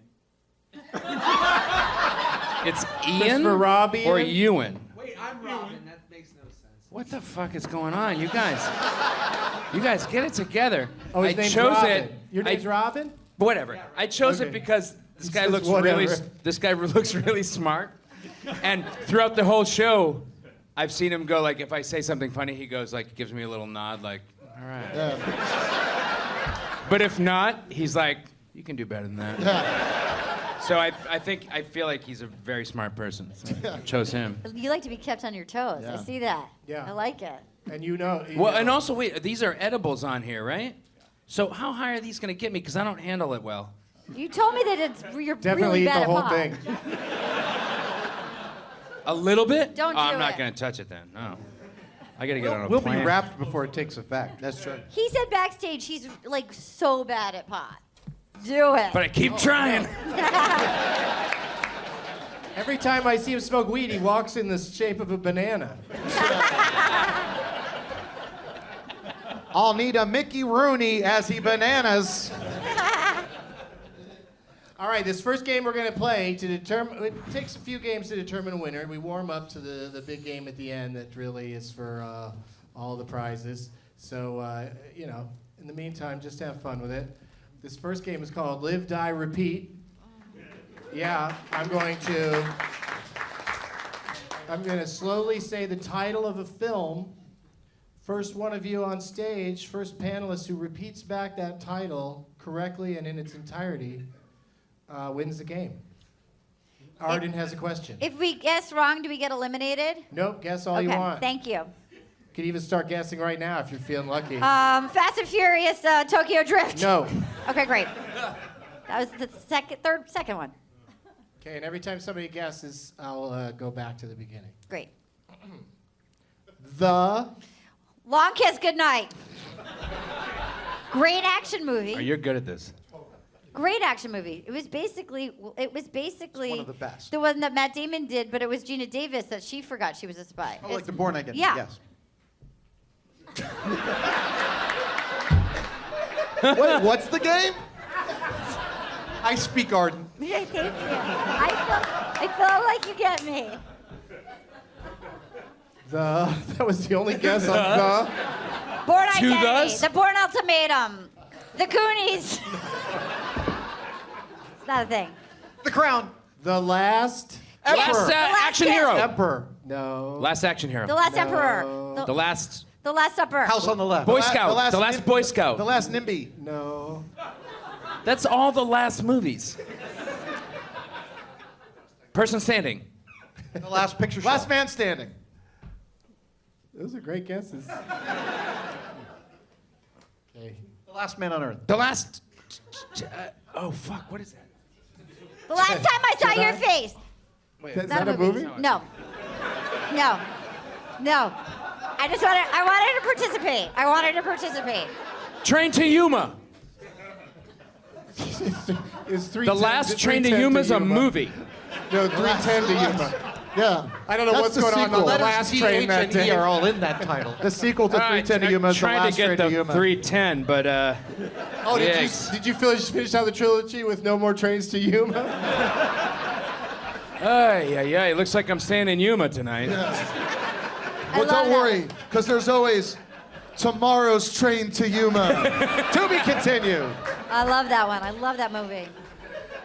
It's Ian Christopher Rob or Ian? Ewan? Wait, I'm Robin. That makes no sense. What the fuck is going on? You guys get it together. Oh, his I name's chose Robin. it. Your name's Robin? Whatever. I chose Okay. it because this guy says looks whatever. looks really smart. And throughout the whole show, I've seen him go like, if I say something funny, he goes like, gives me a little nod, like, all right. Yeah. But if not, he's like, you can do better than that. So I feel like he's a very smart person. So I chose him. You like to be kept on your toes. I Yeah. see that. Yeah. I like it. And you know. Well, and also, wait, these are edibles on here, right? So how high are these going to get me? Because I don't handle it well. You told me that you're Definitely really eat bad the at whole pot. thing. A little bit? Don't Oh, I'm do not it. going to touch it then. No. I got to get on a We'll plane. be wrapped before it takes effect. That's true. He said backstage he's like so bad at pot. Do it. But I keep trying. Every time I see him smoke weed, he walks in the shape of a banana. I'll need a Mickey Rooney as he bananas. All right, this first game we're going to play to determine. It takes a few games to determine a winner. We warm up to the big game at the end that really is for all the prizes. So, in the meantime, just have fun with it. This first game is called Live, Die, Repeat. Yeah, I'm going to slowly say the title of a film. First one of you on stage, first panelist who repeats back that title correctly and in its entirety, wins the game. Arden has a question. If we guess wrong, do we get eliminated? Nope, guess all you Okay, want. thank you. Could even start guessing right now if you're feeling lucky. Fast and Furious, Tokyo Drift. No. Okay, great. That was the second one. Okay, and every time somebody guesses, I'll go back to the beginning. Great. The Long Kiss Goodnight. Great action movie. Oh, you're good at this. Great action movie. It was basically one of the best. the one that Matt Damon did, but it was Gina Davis that she forgot she was a spy. Oh, like the Born Identity, Yeah. yes. Wait, what's the game? I speak Arden. Yeah, thank you. I feel like you get me. that was the only guess on the. Born Two Identity. thus? The Born Ultimatum. The Goonies. It's not a thing. The Crown. The Last Last action Kiss. hero. Emperor. No. Last action hero. The Last Emperor. The last The Last Supper. House on the left. Boy Scout. The last Boy The Scout. last NIMBY. No. That's all the last movies. Person standing. The last picture show. Last man standing. Those are great guesses. Okay. The Last Man on Earth. The last. Oh fuck! What is that? The last time I saw your face. Is that a movie? No. No. No. I wanted to participate. Train to Yuma. Is The last Train to Yuma's a movie. No, 310 to Yuma. Yeah. I don't know That's what's the going on sequel. the Letters last T, train H, that and day. E are all in that title. The sequel to All right, 310 to Yuma is the trying last to get Train to the Yuma. 310, but Oh, Yes. did you finish out the trilogy with No More Trains to Yuma? yeah. It looks like I'm staying in Yuma tonight. Well, love don't that. worry, because there's always tomorrow's Train to Yuma. To be continued. I love that one. I love that movie.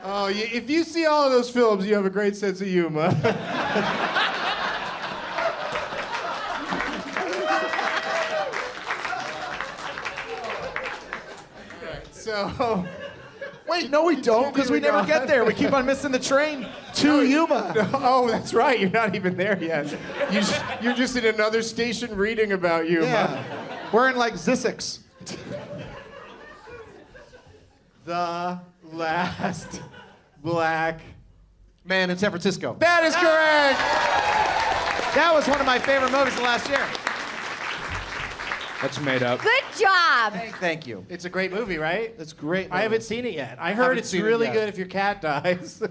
Oh, if you see all of those films, you have a great sense of humor. So, Wait, no, we don't, because we never get there. We keep on missing the train to Yuma. oh, that's right. You're not even there yet. You're just in another station reading about Yuma. Yeah. We're in like Zissix. The last black. Man in San Francisco. That is correct. That was one of my favorite movies of last year. That's made up. Good job. Thank you. It's a great movie, right? It's great. I haven't seen it yet. I heard Haven't it's seen it really yet. good if your cat dies.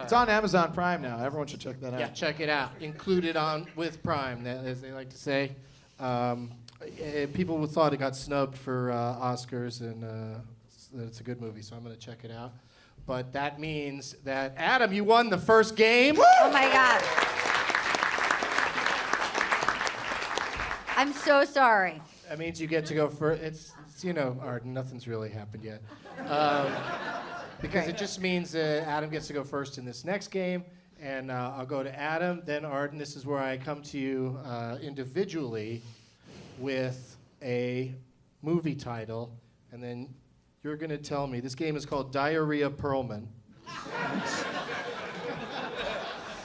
It's on Amazon Prime now. Everyone should check that out. Yeah, check it out. Included on with Prime, as they like to say. People thought it got snubbed for Oscars, and that it's a good movie, so I'm going to check it out. But that means that, Adam, you won the first game. Oh my God. I'm so sorry. That means you get to go first. It's Arden, nothing's really happened yet. Because it just means Adam gets to go first in this next game, and I'll go to Adam, then Arden. This is where I come to you individually with a movie title, and then you're going to tell me. This game is called Diarrhea Perlman.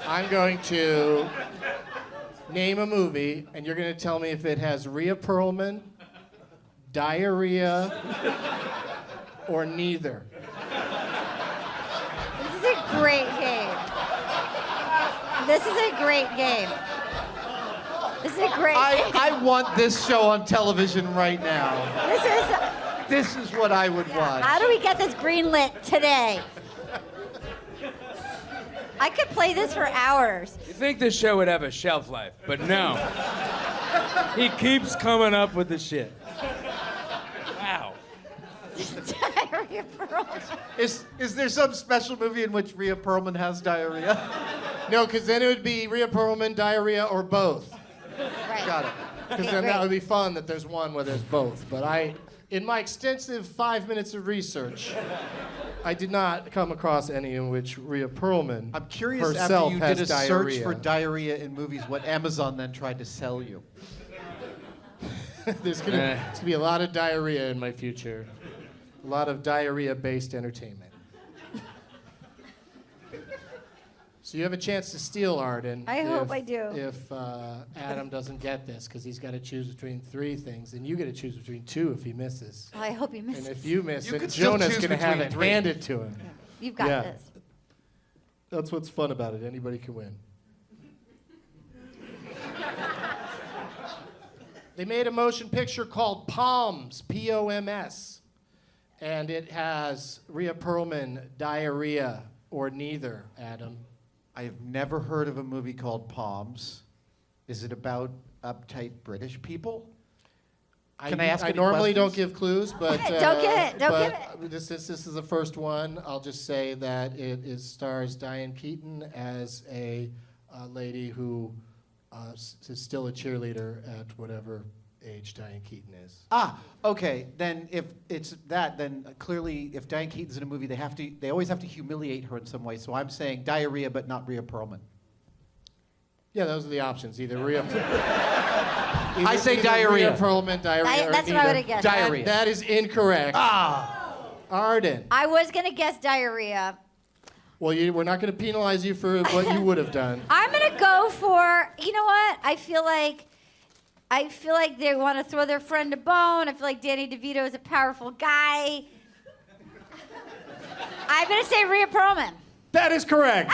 I'm going to name a movie, and you're going to tell me if it has Rhea Perlman, diarrhea, or neither. This is a great game. This is a great game. This is a great game. I want this show on television right now. This is what I would watch. How do we get this greenlit today? I could play this for hours. You think this show would have a shelf life, but no. He keeps coming up with the shit. Wow. Diarrhea Perlman. Is there some special movie in which Rhea Perlman has diarrhea? No, because then it would be Rhea Perlman, diarrhea, or both. Right. Got it. Because Okay, then that great. would be fun that there's one where there's both. But in my extensive 5 minutes of research, I did not come across any in which Rhea Perlman I'm curious herself after you has did a diarrhea. search for diarrhea in movies, what Amazon then tried to sell you. There's gonna be a lot of diarrhea in my future. A lot of diarrhea-based entertainment. So you have a chance to steal, Arden. I hope I do. If Adam doesn't get this, because he's got to choose between 3 things, and you get to choose between 2 if he misses. Oh, I hope you miss And it. if you miss You it, could still Jonah's choose going to have between it 3. handed to him. You've got Yeah. this. That's what's fun about it. Anybody can win. They made a motion picture called Palms, P-O-M-S. And it has Rhea Perlman, diarrhea, or neither, Adam. I have never heard of a movie called Palms. Is it about uptight British people? Can I ask I any normally don't questions? give clues, but Don't give it. Don't give but this is the first one. I'll just say that it stars Diane Keaton as a lady who is still a cheerleader at whatever age Diane Keaton is. Ah, okay. Then if it's that, then clearly if Diane Keaton's in a movie, they always have to humiliate her in some way. So I'm saying diarrhea, but not Rhea Perlman. Yeah, those are the options. Either Rhea. I say diarrhea. Rhea Perlman, diarrhea. Or That's what I neither. would have guessed. Diarrhea. That is incorrect. Ah, Arden. I was going to guess diarrhea. Well, we're not going to penalize you for what you would have done. I'm gonna go for. You know what? I feel like they want to throw their friend a bone. I feel like Danny DeVito is a powerful guy. I'm gonna say Rhea Perlman. That is correct.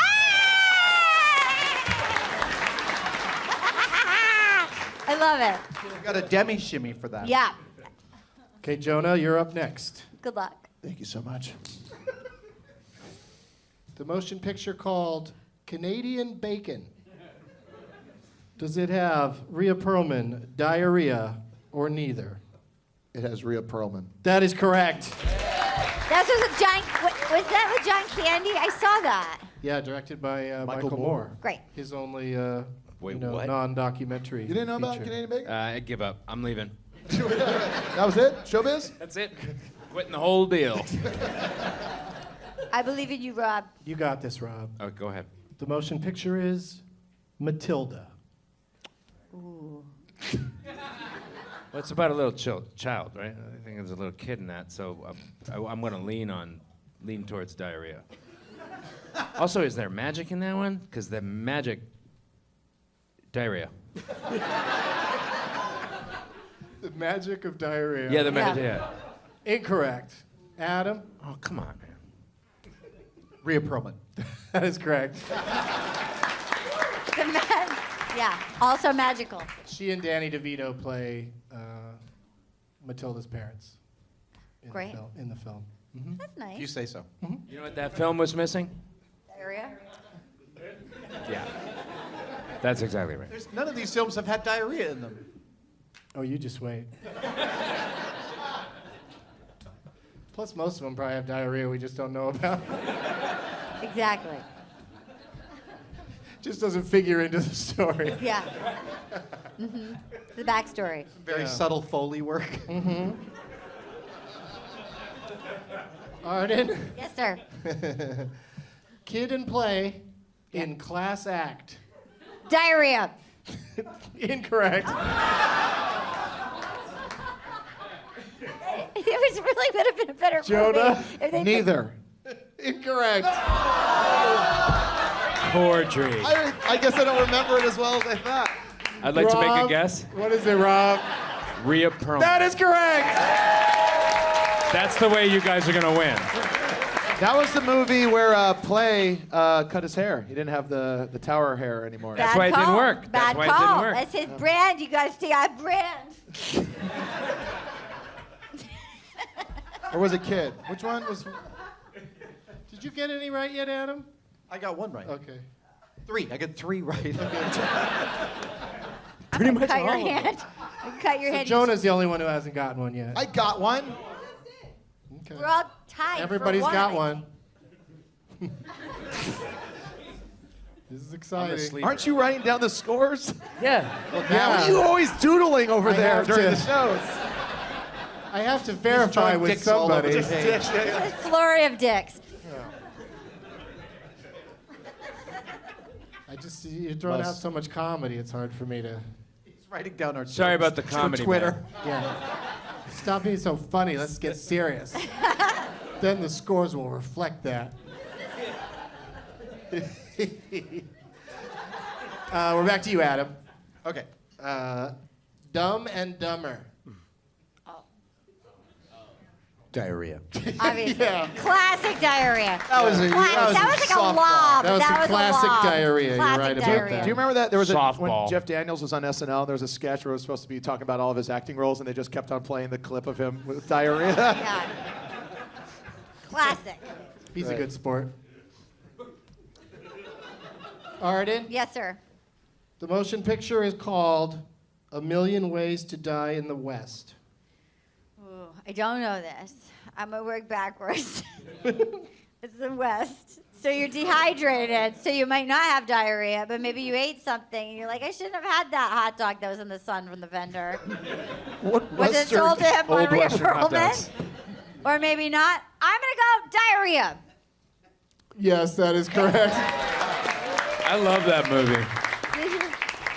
I love it. Got a demi shimmy for that. Yeah. Okay, Jonah, you're up next. Good luck. Thank you so much. The motion picture called Canadian Bacon. Does it have Rhea Perlman, diarrhea, or neither? It has Rhea Perlman. That is correct. That was with John. Was that with John Candy? I saw that. Yeah, directed by Michael Moore. Moore. Great. His only Wait, what? non-documentary. You didn't know about feature. Canadian Bacon? I give up. I'm leaving. That was it? Showbiz? That's it. Quitting the whole deal. I believe in you, Rob. You got this, Rob. Oh, go ahead. The motion picture is Matilda. Ooh. Well, it's about a little child, right? I think there's a little kid in that, so I'm going to lean towards diarrhea. Also, is there magic in that one? Because the magic, diarrhea. The magic of diarrhea. Yeah, the magic. Yeah. Incorrect. Adam? Oh, come on, man. Rhea Perlman. That is correct. Yeah. Also magical. She and Danny DeVito play Matilda's parents. Great. In the film. That's nice. You say so. You know what that film was missing? Diarrhea. Yeah. That's exactly right. None of these films have had diarrhea in them. Oh, you just wait. Plus, most of them probably have diarrhea we just don't know about. Exactly. Just doesn't figure into the story. Yeah. The backstory. Very subtle Foley work. Arden? Yes, sir. Kid and play in class act. Diarrhea. Incorrect. It was really would have been a better Jonah? movie if they Neither. Incorrect. Corddry. I guess I don't remember it as well as I thought. I'd like to make a Rob, guess. What is it, Rob? Rhea Perlman. That is correct. That's the way you guys are going to win. That was the movie where Play cut his hair. He didn't have the tower hair anymore. That's why it didn't work. That's Bad why it didn't call. work. That's his brand. You guys stay on brand. Or was it Kid? Which one was? Did you get any right yet, Adam? I got one right. Okay. 3. I get 3 right. Pretty much Cut all your of them. hand. Cut your So hand. Jonah's the only one who hasn't gotten one yet. I got one. Okay. We're all tied. Everybody's for got one. one. This is I'm exciting. asleep. Aren't you writing down the scores? Yeah. Yeah. What are you always doodling over I there have during to. the shows? I have to verify drawing with dicks all over somebody. the page. A flurry of dicks. You're throwing out so much comedy, it's hard for me to. He's writing down our Sorry jokes about the comedy, for Twitter. man. Yeah. Stop being so funny. Let's get serious. Then the scores will reflect that. We're back to you, Adam. Okay. Dumb and Dumber. Diarrhea. Obviously. Yeah. Classic diarrhea. That was a That was like a softball. lob. That was the classic a lob. diarrhea. You're Classic right about diarrhea. that. Do you remember that there was Softball. when Jeff Daniels was on SNL? There was a sketch where it was supposed to be talking about all of his acting roles, and they just kept on playing the clip of him with diarrhea. Yeah. Classic. He's a good sport. Arden, Yes, sir. the motion picture is called A Million Ways to Die in the West. Ooh, I don't know this. I'm gonna work backwards. It's the West. So you're dehydrated, so you might not have diarrhea, but maybe you ate something and you're like, I shouldn't have had that hot dog that was in the sun from the vendor. What Was it sold to him by Old Rhea Western hot dogs. Perlman? Or maybe not. I'm gonna go diarrhea. Yes, that is correct. I love that movie.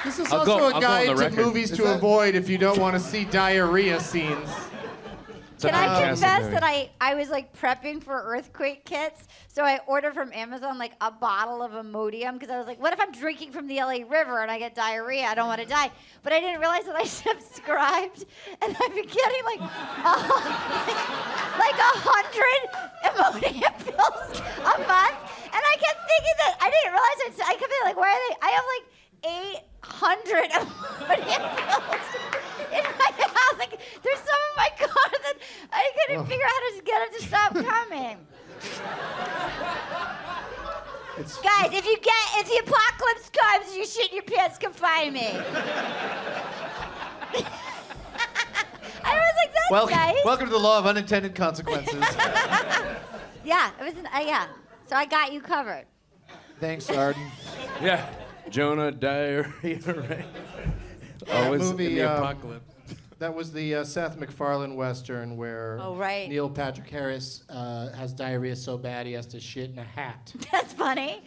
This is I'll also go a on guide the to record. movies to avoid if you don't want to see diarrhea scenes. Can I fantastic confess movie. that I was like prepping for earthquake kits? So I ordered from Amazon like a bottle of Imodium because I was like, what if I'm drinking from the LA River and I get diarrhea? I don't want to die. But I didn't realize that I subscribed and I've been getting like 100 Imodium pills a month. And I kept thinking that I didn't realize it. I kept being like, why are they? I have like 800 Imodium pills in my house. Like, there's some in my car that I couldn't figure out how to get it to stop coming. Guys, if the apocalypse comes and you shit in your pants, come find me. I was like, that's nice. Welcome to the law of unintended consequences. Yeah, it was yeah. So I got you covered. Thanks, Arden. Yeah. Jonah diarrhea, right? Always movie, in the apocalypse. That was the Seth MacFarlane Western where Oh, right. Neil Patrick Harris has diarrhea so bad he has to shit in a hat. That's funny.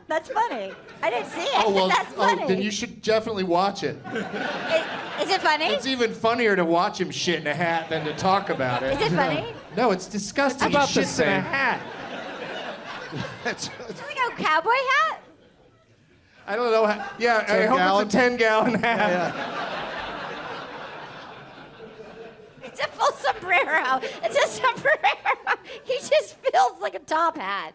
That's funny. I didn't see it. That's funny. Then you should definitely watch it. Is it funny? It's even funnier to watch him shit in a hat than to talk about it. Is it funny? No, it's disgusting. It's about he the shits in a same. hat. Is it like a cowboy hat? I don't know. Yeah, I 10 hope gallon? it's a 10-gallon hat. It's a full sombrero. It's a sombrero. He just feels like a top hat.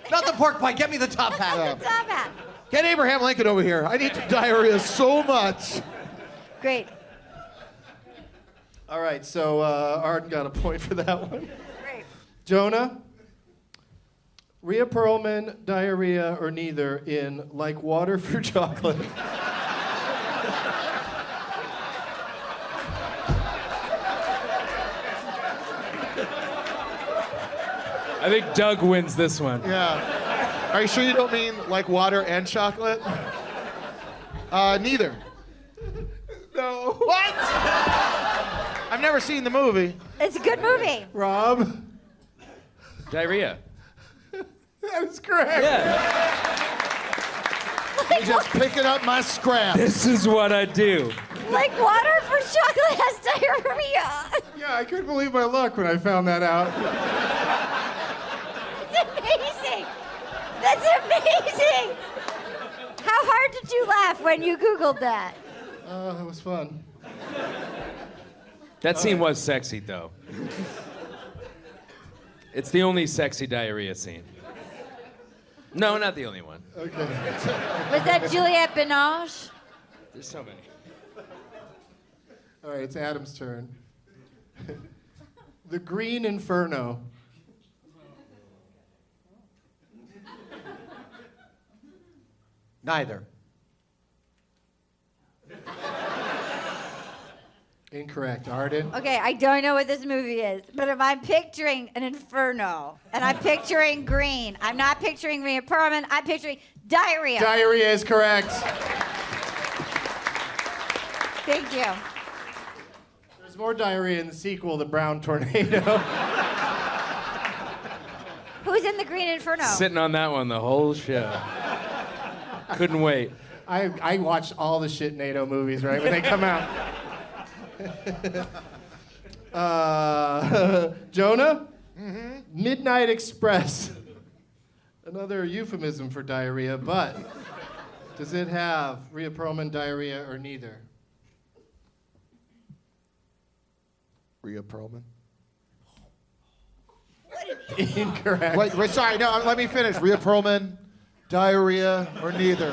Not the pork pie. Get me the top hat. The top hat. Get Abraham Lincoln over here. I need diarrhea so much. Great. All right, so Arden got a point for that one. Great. Jonah, Rhea Perlman, diarrhea, or neither in Like Water for Chocolate. I think Doug wins this one. Yeah. Are you sure you don't mean like water and chocolate? Neither. No. What? I've never seen the movie. It's a good movie. Rob, Diarrhea. that is correct. Yeah. You're just picking up my scraps. This is what I do. Like water for chocolate has diarrhea. Yeah, I couldn't believe my luck when I found that out. It's amazing. That's amazing. How hard did you laugh when you Googled that? It was fun. That scene was sexy, though. It's the only sexy diarrhea scene. No, not the only one. Okay. Was that Juliette Binoche? There's so many. All right, it's Adam's turn. The Green Inferno. Neither. Incorrect. Arden? Okay, I don't know what this movie is, but if I'm picturing an inferno and I'm picturing green, I'm not picturing Rhea Perlman, I'm picturing diarrhea. Diarrhea is correct. Thank you. There's more diarrhea in the sequel, The Brown Tornado. Who's in the green inferno? Sitting on that one the whole show. Couldn't wait. I watched all the shit NATO movies, right, when they come out. Jonah? Mm-hmm. Midnight Express. Another euphemism for diarrhea, but does it have Rhea Perlman, diarrhea, or neither? Rhea Perlman. Incorrect. Wait, sorry, no, let me finish. Rhea Perlman, diarrhea, or neither.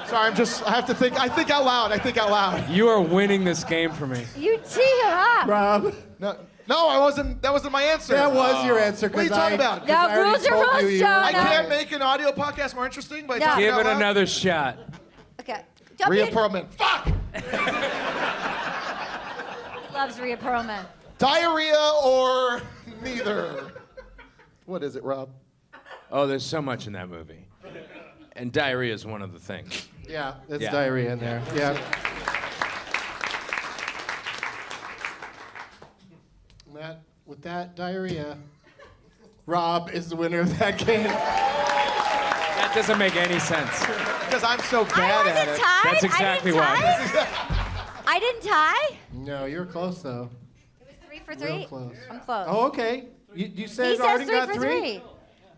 Sorry, I have to think. I think out loud. You are winning this game for me. You tee him up. Rob? No, I wasn't. That wasn't my answer. That was your answer. What are you talking about? No, I already rules are told rules, you you were Jonah. I right. can't make an audio podcast more interesting by No. talking Give out it loud? another shot. Okay. Don't Rhea be- Perlman. Fuck! He loves Rhea Perlman. Diarrhea or neither? What is it, Rob? Oh, there's so much in that movie. And diarrhea is one of the things. Yeah, there's Yeah. diarrhea in there. Yeah. Matt, with that diarrhea, Rob is the winner of that game. That doesn't make any sense. Because I'm so I bad at wasn't it. tied. That's exactly I didn't why. tie. I didn't tie. No, you were close though. It was for Real 3? close. I'm close. Oh, okay. You said he says Arden 3 got for 3? 3.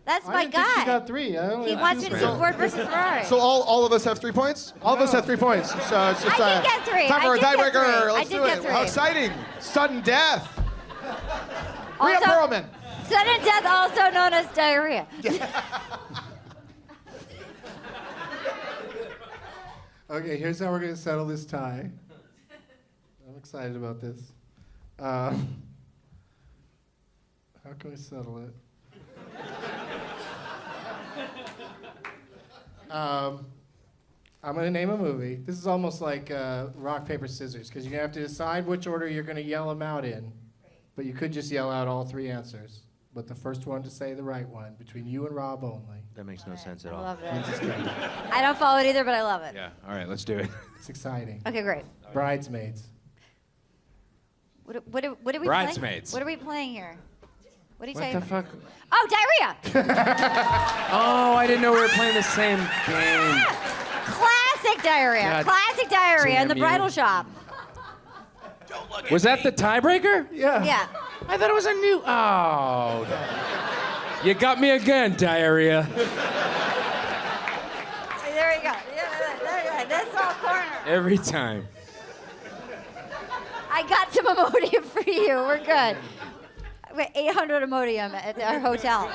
That's I my didn't think she guy. got 3. I only He have wants 2 me to for see her. Ford versus Ferrari. So all of us have 3 points? All of us have 3 points. So it's just I did get 3. time for I a did get tiebreaker. 3. Let's I did do get it. 3. How exciting. Sudden death. Rhea Also- Perlman. Sudden death, also known as diarrhea. Okay, here's how we're going to settle this tie. I'm excited about this. How can we settle it? I'm going to name a movie. This is almost like rock, paper, scissors, because you're going to have to decide which order you're going to yell them out in. But you could just yell out all 3 answers. But the first one to say the right one, between you and Rob only. That makes no sense at I all. love it. I don't follow it either, but I love it. Yeah. All right, let's do it. It's exciting. Okay, great. Bridesmaids. What are we Bridesmaids. playing? What are we playing here? What are you What saying? the fuck? Oh, diarrhea! Oh, I didn't know we were playing the same game. Classic diarrhea. God Classic diarrhea in the damn you. bridal shop. Was that the tiebreaker? Yeah. Yeah. I thought it was a new. Oh. You got me again, diarrhea. There you go. Yeah, there you go. This whole corner. Every time. I got some Imodium for you. We're good. We have 800 Imodium at our hotel.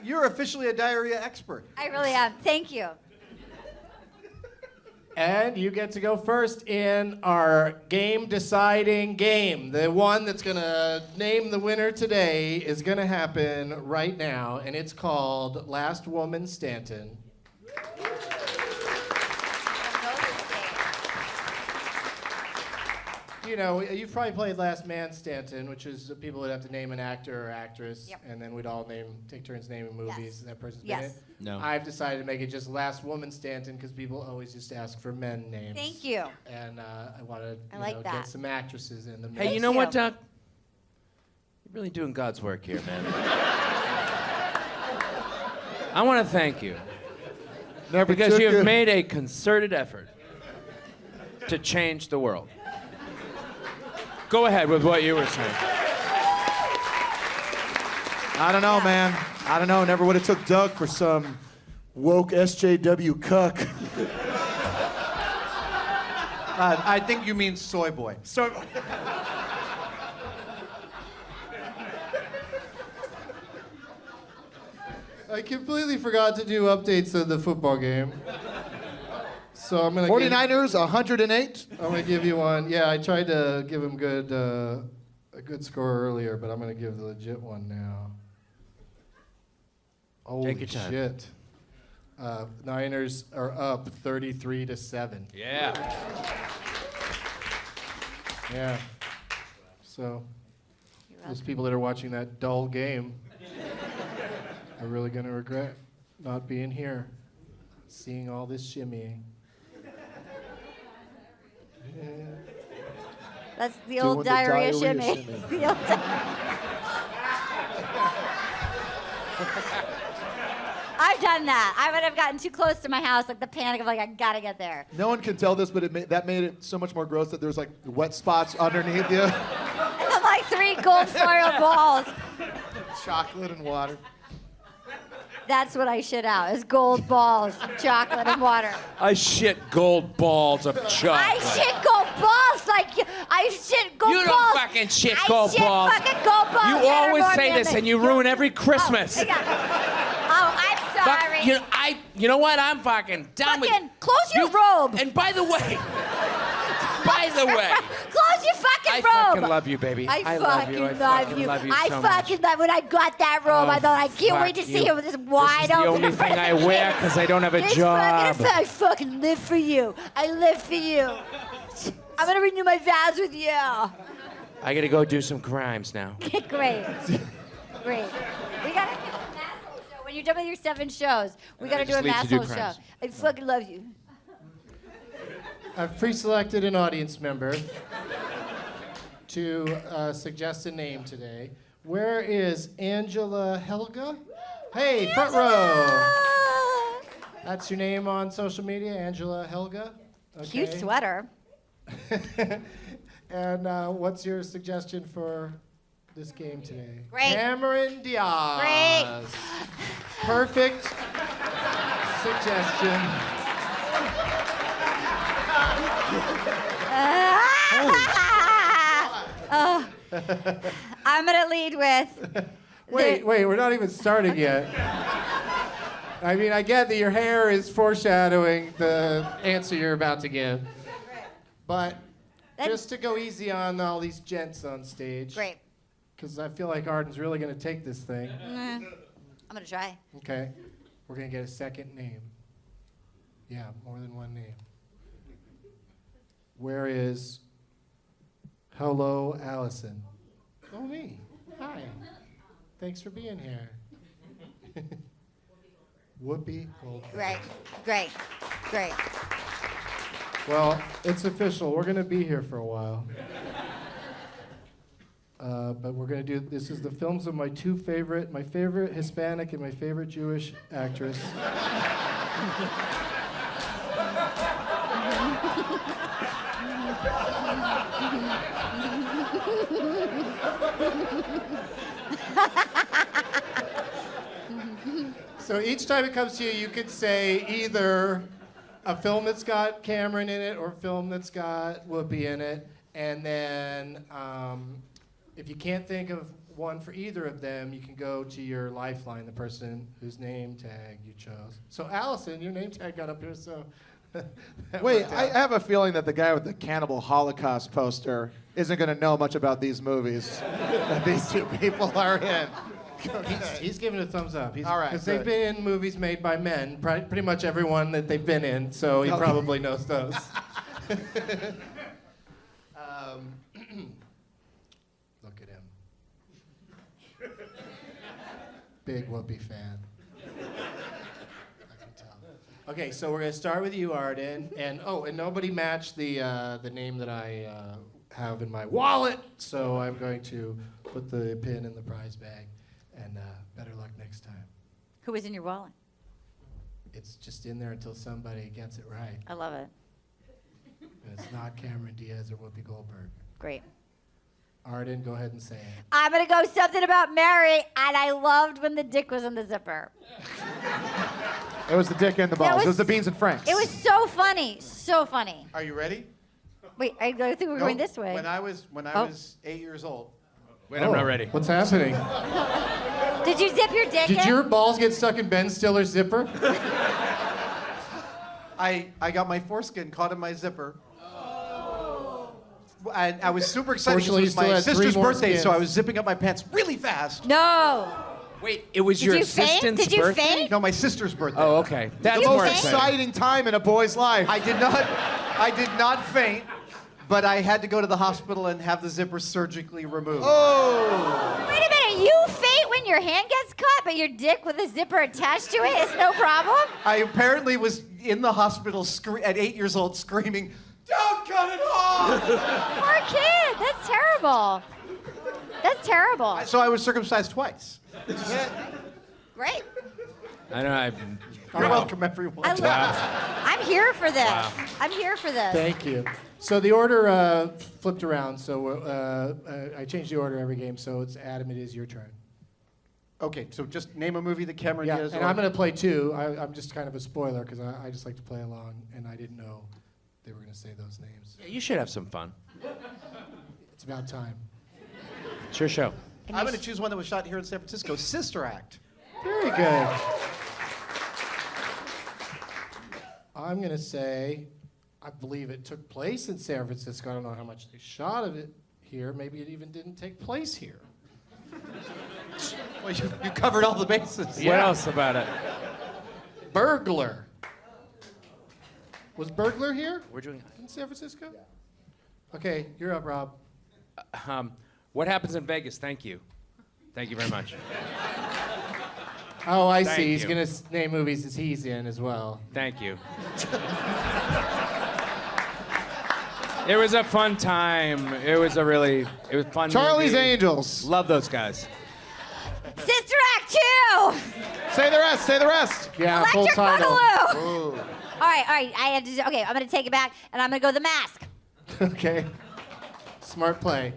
You're officially a diarrhea expert. I really am. Thank you. And you get to go first in our game deciding game. The one that's going to name the winner today is going to happen right now, and it's called Last Woman Stanton. You know, you've probably played Last Man Stanton, which is people would have to name an actor or actress, Yep. and then we'd all take turns naming movies. Yes. That person's Yes. been in. No. I've decided to make it just Last Woman Stanton because people always just ask for men names. Thank you. And I want to I like that. get some actresses in the mix. Hey, you Thank know you. what, Doug? You're really doing God's work here, man. I want to thank you Never because took you have a- made a concerted effort to change the world. Go ahead with what you were saying. I don't know, man. I don't know. Never would have took Doug for some woke SJW cuck. I think you mean soy boy. I completely forgot to do updates of the football game. So I'm gonna 49ers, 108. I'm gonna give you one. Yeah, I tried to give him a good score earlier, but I'm gonna give the legit one now. Holy Take your time. shit! Niners are up 33-7. Yeah. Yeah. So those people that are watching that dull game are really gonna regret not being here, seeing all this shimmying. That's the Doing old the diarrhea diarrhea shimmy. shimmy. The old I've done that. I would have gotten too close to my house, like the panic of like, I gotta get there. No one can tell this, but that made it so much more gross that there's like wet spots underneath you. And then like 3 gold foil balls. Chocolate and water. That's what I shit out, is gold balls, chocolate and water. I shit gold balls of chocolate. I shit gold balls like you. I shit gold You balls. don't fucking shit gold I shit balls. fucking gold balls. You that are always more say than this the- and you ruin every Christmas. Oh, I'm sorry. But you know what? I'm fucking done with Fucking close your robe. And by the way, Close your fucking I robe. fucking love you, baby. I love fucking you. I love fucking you. love you I so much. fucking love when I got that robe. I thought I can't wait to Fuck see you. it with this wide This is the open. only thing I wear because I don't have a This job. I fucking live for you. I live for you. I'm gonna renew my vows with you. I gotta go do some crimes now. Great. Great. We gotta do a Maslow show. When you're done with your 7 shows, we gotta do a just leave to do Maslow crimes. show. I fucking love you. I've pre-selected an audience member to suggest a name today. Where is Angela Helga? Hey, front row. That's your name on social media, Angela Helga. Okay. Cute sweater. And what's your suggestion for this game today? Great. Cameron Diaz. Great. Perfect suggestion. Oh. I'm gonna lead with. Wait, we're not even starting yet. I mean, I get that your hair is foreshadowing the answer you're about to give. But just to go easy on all these gents on stage. Great. Because I feel like Arden's really going to take this thing. I'm gonna try. Okay. We're going to get a second name. Yeah, more than one name. Where is Hello, Allison? Oh, me. Hi. Thanks for being here. Whoopi Goldberg. Great. Well, it's official. We're going to be here for a while. But we're going to do, this is the films of my favorite Hispanic and my favorite Jewish actress. So each time it comes to you, you could say either a film that's got Cameron in it or a film that's got Whoopi in it. And then if you can't think of one for either of them, you can go to your lifeline, the person whose name tag you chose. So Allison, your name tag got up here, so that Wait, worked I out. have a feeling that the guy with the Cannibal Holocaust poster isn't going to know much about these movies that these two people are in. He's giving it a thumbs up. All right, Because they've good. been in movies made by men, pretty much everyone that they've been in, so he Okay. probably knows those. Look at him. Big Whoopi fan. I can tell. Okay, so we're gonna start with you, Arden, and nobody matched the name that I have in my wallet, so I'm going to put the pin in the prize bag, and better luck next time. Who was in your wallet? It's just in there until somebody gets it right, I love it. and it's not Cameron Diaz or Whoopi Goldberg. Great. Arden, go ahead and say it. I'm gonna go something about Mary, and I loved when the dick was in the zipper. It was the dick and the balls. It was the beans and franks. It was so funny, so funny. Are you ready? Wait, I think we're going this way. When I was 8 years old, Wait, I'm not ready. What's happening? Did you zip your dick Did in? your balls get stuck in Ben Stiller's zipper? I got my foreskin caught in my zipper. And I was super excited because it Fortunately, was you still my had 3 sister's more birthday, so skins. I was zipping up my pants really fast. No. Wait, it was Did your you faint? assistant's Did you birthday? faint? No, my sister's birthday. Oh, okay. That's you more faint? exciting. Exciting time in a boy's life. I did not faint, but I had to go to the hospital and have the zipper surgically removed. Oh! Wait a minute, you faint when your hand gets cut, but your dick with a zipper attached to it is no problem? I apparently was in the hospital at 8 years old screaming, "Don't cut it off!" Poor kid, that's terrible. That's terrible. So I was circumcised twice. Great. I know. You're welcome, everyone. I love I'm here for this. I'm here for this. Thank you. So the order flipped around, so I changed the order every game, so it's Adam, it is your turn. Okay, so just name a movie that Cameron Yeah, Diaz. and I'm going to play too. I'm just kind of a spoiler because I just like to play along, and I didn't know they were going to say those names. You should have some fun. It's about time. It's your show. I'm going to choose one that was shot here in San Francisco, Sister Act. Very good. I'm going to say, I believe it took place in San Francisco. I don't know how much they shot of it here. Maybe it even didn't take place here. Well, you covered all the bases. What else about it? Burglar. Was Burglar here We're doing. in San Francisco? Okay, you're up, Rob. What happens in Vegas? Thank you. Thank you very much. Oh, I Thank see. He's you. going to name movies that he's in as well. Thank you. It was a fun time. It was fun. Charlie's movie. Angels. Love those guys. Sister Act 2! Say the rest. Say the rest. Yeah, full Electric title. Boogaloo! All right. I have to, okay, I'm going to take it back, and I'm going to go The Mask. Okay. Smart play.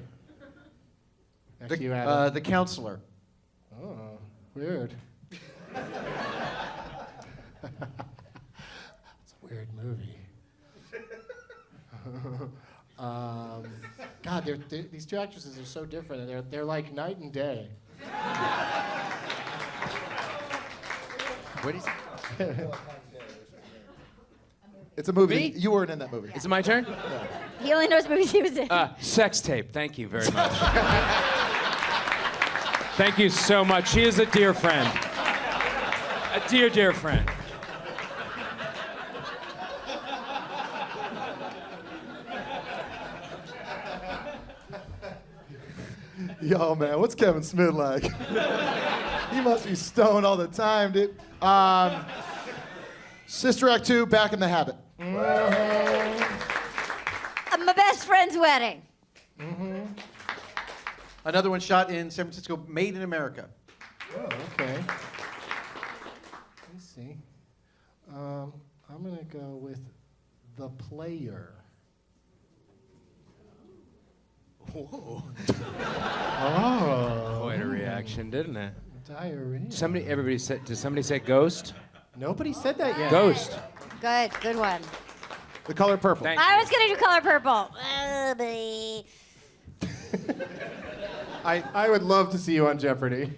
Next to you, Adam. The counselor. Oh, weird. It's a weird movie. God, these two actresses are so different. They're like night and day. What is It's a movie. Me? You weren't in that movie. Is it my turn? He only knows movies he was in. Sex tape. Thank you very much. Thank you so much. She is a dear friend. A dear, dear friend. Yo, man, what's Kevin Smith like? He must be stoned all the time, dude. Sister Act 2, Back in the Habit. My best friend's wedding. Another one shot in San Francisco, Made in America. Oh, okay. Let's see. I'm gonna go with The Player. Whoa. Oh. Quite a reaction, didn't it? Diarrhea. Everybody said. Did somebody say Ghost? Nobody said that yet. Ghost. Good one. The Color Purple. Thank I you. was gonna do Color Purple. I would love to see you on Jeopardy.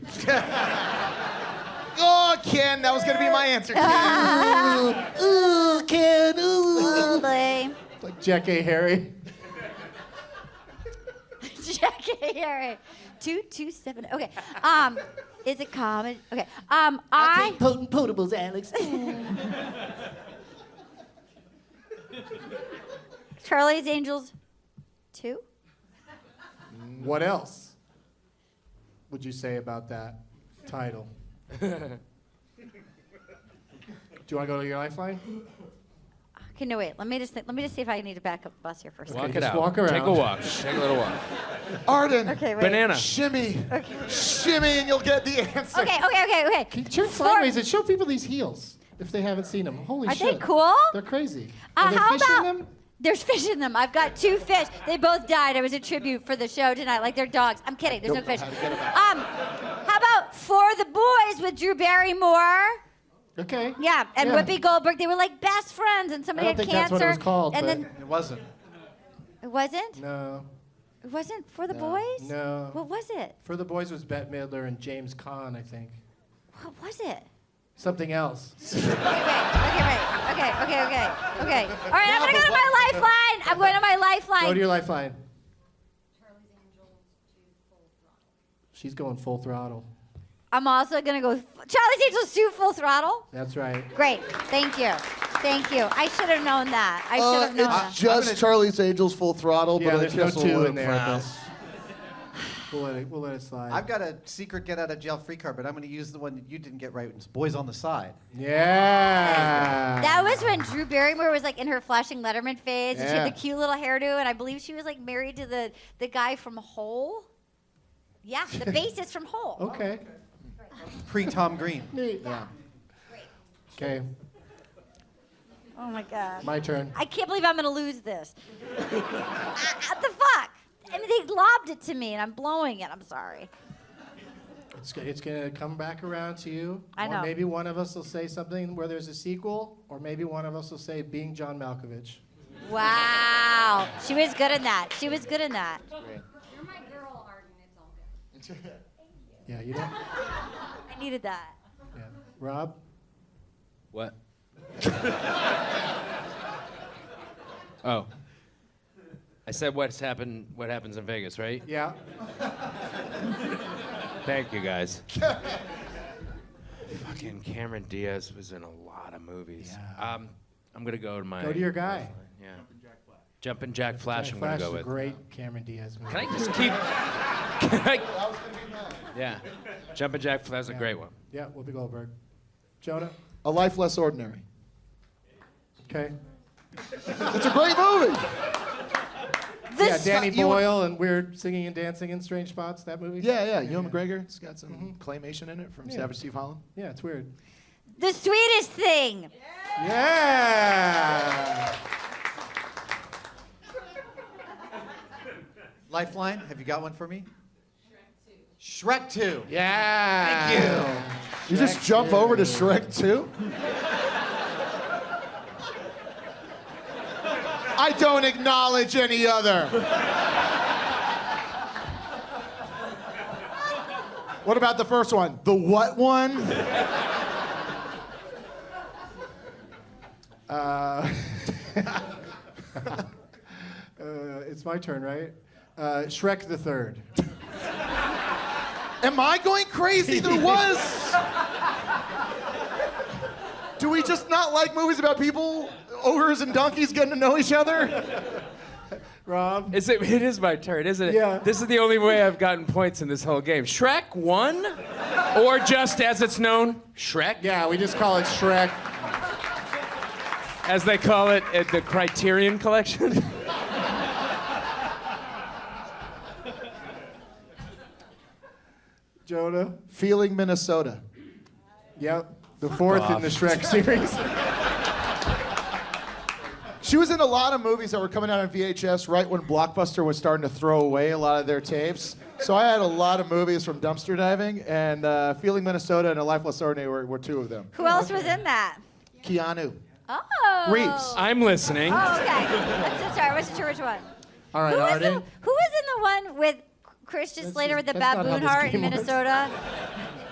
Oh, Ken, that was going to be my answer, Ken. Ooh, kid, ooh. Like Jack A. Harry. Jack A. Harry. 227. Okay. Is it common? Okay. I Potent potables, Alex. Charlie's Angels 2. What else would you say about that title? Do you want to go to your lifeline? Okay, no wait. Let me just see if I need to back up the bus here for a second. Walk it just out. walk around. Take a walk. Take a little walk. Arden. Okay, wait. Banana. Shimmy. Shimmy, and you'll get the answer. Okay. Can you turn sideways and show people these heels if they haven't seen them? Holy Are shit. they cool? They're crazy. Are there How fish about in them? There's fish in them. I've got 2 fish. They both died. It was a tribute for the show tonight. Like they're dogs. I'm kidding. There's no fish. How about For the Boys with Drew Barrymore? Okay. Yeah, and Whoopi Goldberg. They were like best friends, and somebody I don't had think that's cancer. what it was called, and but- then It wasn't. it wasn't. No. It wasn't For the Boys. No. What was it? For the Boys was Bette Midler and James Caan, I think. What was it? Something else. Okay. All right, I'm gonna go to my lifeline. I'm going to my lifeline. Go to your lifeline. She's going full throttle. I'm also gonna go Charlie's Angels 2 Full Throttle. That's right. Great. Thank you. I should have known that. I should have known that. It's just Charlie's Angels Full Throttle, Yeah, but there's I no guess 2 we'll in there. France. We'll let it slide. I've got a secret get out of jail free card, but I'm going to use the one that you didn't get right. It's Boys on the Side. Yeah. That was when Drew Barrymore was like in her flashing Letterman phase, and she had Yeah. the cute little hairdo, and I believe she was like married to the guy from Hole. Yeah, the bassist from Hole. Okay. Pre-Tom Green. Neat. Yeah. Okay. Oh my God. My turn. I can't believe I'm gonna lose this. What the fuck? I mean, they lobbed it to me, and I'm blowing it. I'm sorry. It's gonna come back around to you. I know. Or maybe one of us will say something where there's a sequel, or maybe one of us will say being John Malkovich. Wow. She was good in that. You're my girl, Arden. It's all good. Yeah, you know. I needed that. Yeah. Rob. What? Oh. I said what happens in Vegas, right? Yeah. Thank you, guys. Fucking Cameron Diaz was in a lot of movies. Yeah. I'm gonna go to my. Go to your guy. Yeah. Jumpin' Jack Flash. I'm gonna Flash go is a with. great Cameron Diaz movie. Can I just keep? Can I? Yeah. Jumpin' Jack Flash is a great one. Yeah, Whoopi Goldberg. Jonah. A Life Less Ordinary. Okay. It's a great movie. Yeah, Danny Boyle and weird singing and dancing in strange spots. That movie. Yeah. Ewan McGregor. It's got some claymation in it from Savage Steve Holland. Yeah, it's weird. The Sweetest Thing. Yeah. Lifeline, have you got one for me? Shrek 2. Yeah. Thank you. You just jump over to Shrek 2? I don't acknowledge any other. What about the first one? The what one? It's my turn, right? Shrek the Third. Am I going crazy? There was. Do we just not like movies about people, ogres and donkeys getting to know each other? Rob? It is my turn, isn't it? Yeah. This is the only way I've gotten points in this whole game. Shrek 1? Or just as it's known, Shrek? Yeah, we just call it Shrek. As they call it at the Criterion Collection? Jonah? Feeling Minnesota. Yep. The fourth in the Shrek series. She was in a lot of movies that were coming out on VHS right when Blockbuster was starting to throw away a lot of their tapes. So I had a lot of movies from dumpster diving, and Feeling Minnesota and A Life Less Ordinary were two of them. Who else was in that? Keanu Oh. Reeves. I'm listening. Oh, okay. I'm so sorry. I wasn't sure which one. All right, Who was Arden. in the one with Christian Slater with the that's not how baboon this heart in game works. Minnesota?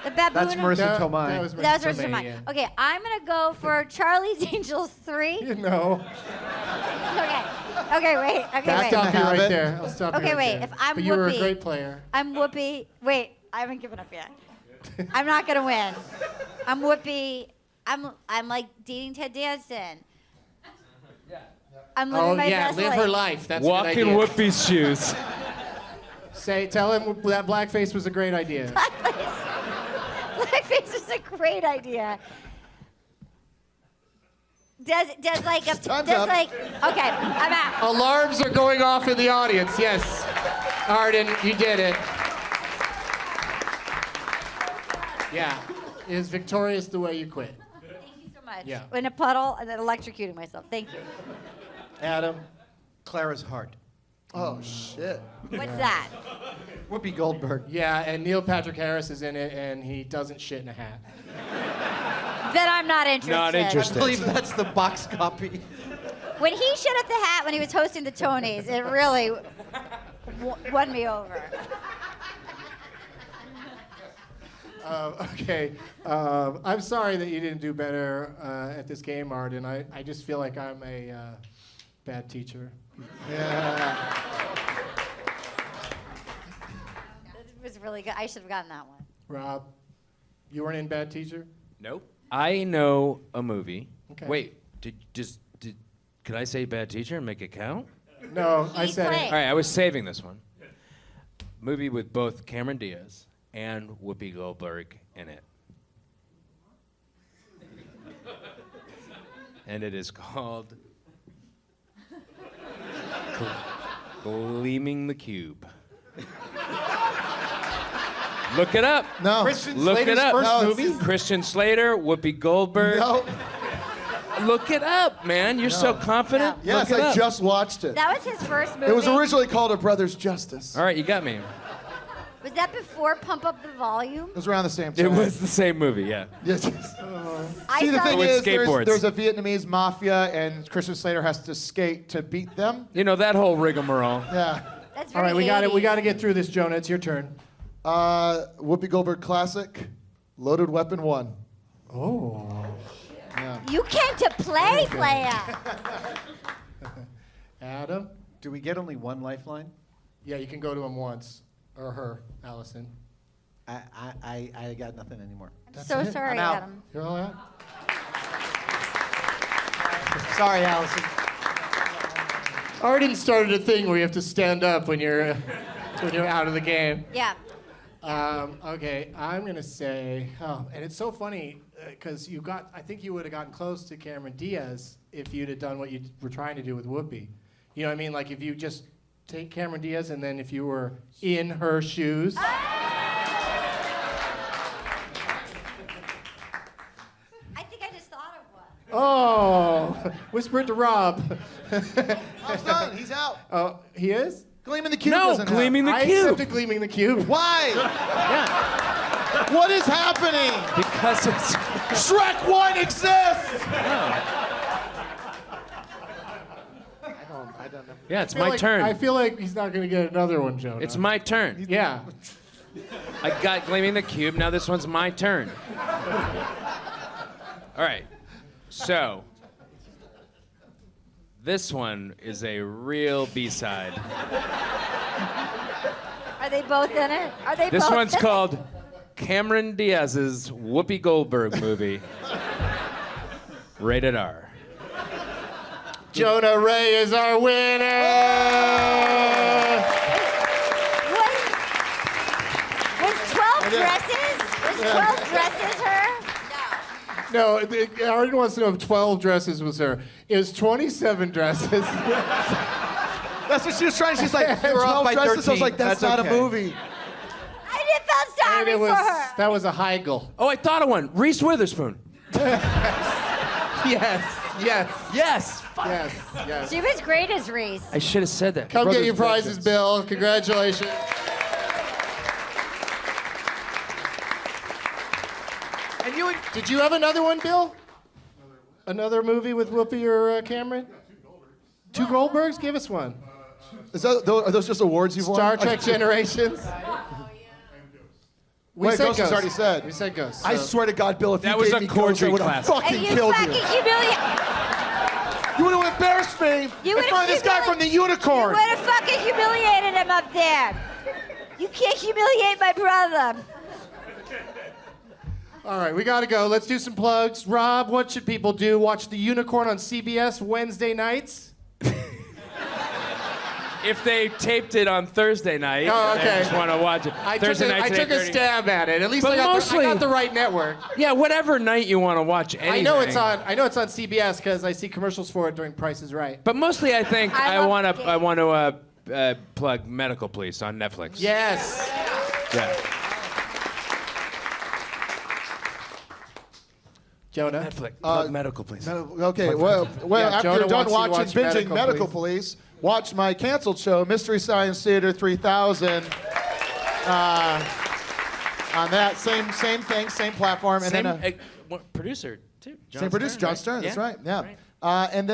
The baboon. That's Marissa That Tomei. was That was Tomei, Tomei. yeah. Okay, I'm gonna go for Charlie's Angels 3. You know. Okay. Okay, wait. Okay, I'll wait. stop you right Habit. there. I'll stop you Okay, right wait. there. If I'm but you were a Whoopi- great player. I'm Whoopi. Wait, I haven't given up yet. I'm not gonna win. I'm Whoopi. I'm like dating Ted Danson. I'm living Oh my yeah, best live life. her life. That's Walk a in good idea. Whoopi's shoes. Tell him that blackface was a great idea. Blackface is a great idea. Does like a Time's does up. like okay, I'm out. Alarms are going off in the audience. Yes, Arden, you did it. Yeah, is victorious the way you quit. Thank you so much. Yeah. In a puddle and then electrocuting myself. Thank you. Adam, Clara's Heart. Oh, shit. What's that? Whoopi Goldberg. yeah, and Neil Patrick Harris is in it, and he doesn't shit in a hat. Then I'm not interested. Not I interested. believe that's the box copy. When he shit at the hat when he was hosting the Tonys, it really won me over. Okay, I'm sorry that you didn't do better at this game, Arden. I just feel like I'm a bad teacher. Yeah. It was really good. I should have gotten that one. Rob, you weren't in Bad Teacher? Nope. I know a movie. Okay. Wait, could I say Bad Teacher and make it count? No, I He's said playing. it. All right, I was saving this one. Movie with both Cameron Diaz and Whoopi Goldberg in it. And it is called Gleaming the Cube. Look it up. No. Christian Look Slater's it up. first No, movie? Christian Slater, Whoopi Goldberg. No. Look it up, man. You're so confident. No. Yes, Look it I up. just watched it. That was his first movie. It was originally called A Brother's Justice. All right, you got me. Was that before Pump Up the Volume? It was around the same time. It was the same movie, yeah. Yes. I See, the saw thing With is, skateboards. there's a Vietnamese mafia, and Christian Slater has to skate to beat them. You know, that whole rigmarole. Yeah. That's All very right, we got it. We 80s. got to get through this, Jonah. It's your turn. Whoopi Goldberg classic, Loaded Weapon 1. Oh. You came to play, player. Adam? Do we get only one lifeline? Yeah, you can go to him once. Or her, Allison. I got nothing anymore. So it. sorry, I'm out. Adam. You're all out? Sorry, Allison. Arden started a thing where you have to stand up when you're out of the game. Yeah. Okay, I'm gonna say, and it's so funny because I think you would have gotten close to Cameron Diaz if you'd have done what you were trying to do with Whoopi. You know what I mean? Like if you just take Cameron Diaz and then if you were in her shoes. I think I just thought of one. Oh, whisper it to Rob. Oh, it's done. He's out. Oh, he is? Gleaming the Cube No, doesn't have- Gleaming the I Cube. accepted Gleaming the Cube. Why? Yeah, What is happening? because it's. Shrek 1 exists! I don't know. Yeah, it's I feel my like- turn. I feel like he's not going to get another one, Jonah. It's my turn. Yeah. I got Gleaming the Cube. Now this one's my turn. All right. So, this one is a real B-side. Are they both in it? Are they This both one's in it? called Cameron Diaz's Whoopi Goldberg movie. Rated R. Jonah Ray is our winner. Was 12 dresses? Was 12 dresses her? No, Arden wants to know if 12 dresses was her. It was 27 dresses. That's what she was trying. She's like, You were off 12 by dresses. I was 13. like, that's not okay. a movie. I did felt And sorry it was, for her. that was a Heigl. Oh, I thought of one. Reese Witherspoon. Yes, yes, Yes. yes, yes. She was great as Reese. I should have said that. Come get Brothers your prizes, Vengeance. Bill. Congratulations. And you did you have another one, Bill? Another movie with Whoopi or Cameron? Two Goldbergs? Give us one. Are those just awards you've won? Star Trek Generations. We Wait, said Ghost is already said. We said Ghost. I so- swear to God, Bill, if That you was gave a me Ghost, I Corddry would have classic. fucking And you killed fucking you. humiliate. You would have embarrassed me You in front of this guy from the You Unicorn. would have fucking humiliated him up there. You can't humiliate my brother. All right, we got to go. Let's do some plugs. Rob, what should people do? Watch The Unicorn on CBS Wednesday nights? If they taped it on Thursday night, Oh, and okay. I just want to watch it. I Thursday took, nights I at took a 8:30. stab at it. At least But I got mostly- the right network. Yeah, whatever night you want to watch anything. I know it's on CBS because I see commercials for it during Price is Right. But mostly, I think I I love want the to. game. I want to plug Medical Police on Netflix. Yes. Yeah. Jonah. Netflix. Plug Medical Police. Okay, well, Yeah, after Jonah you're done wants you to watching watch binging Medical Police, watch my canceled show, Mystery Science Theater 3000. On that same thing, same platform, and Same then producer too. John same producer, Stern, John right? Stern. That's right. Yeah. Right. I'm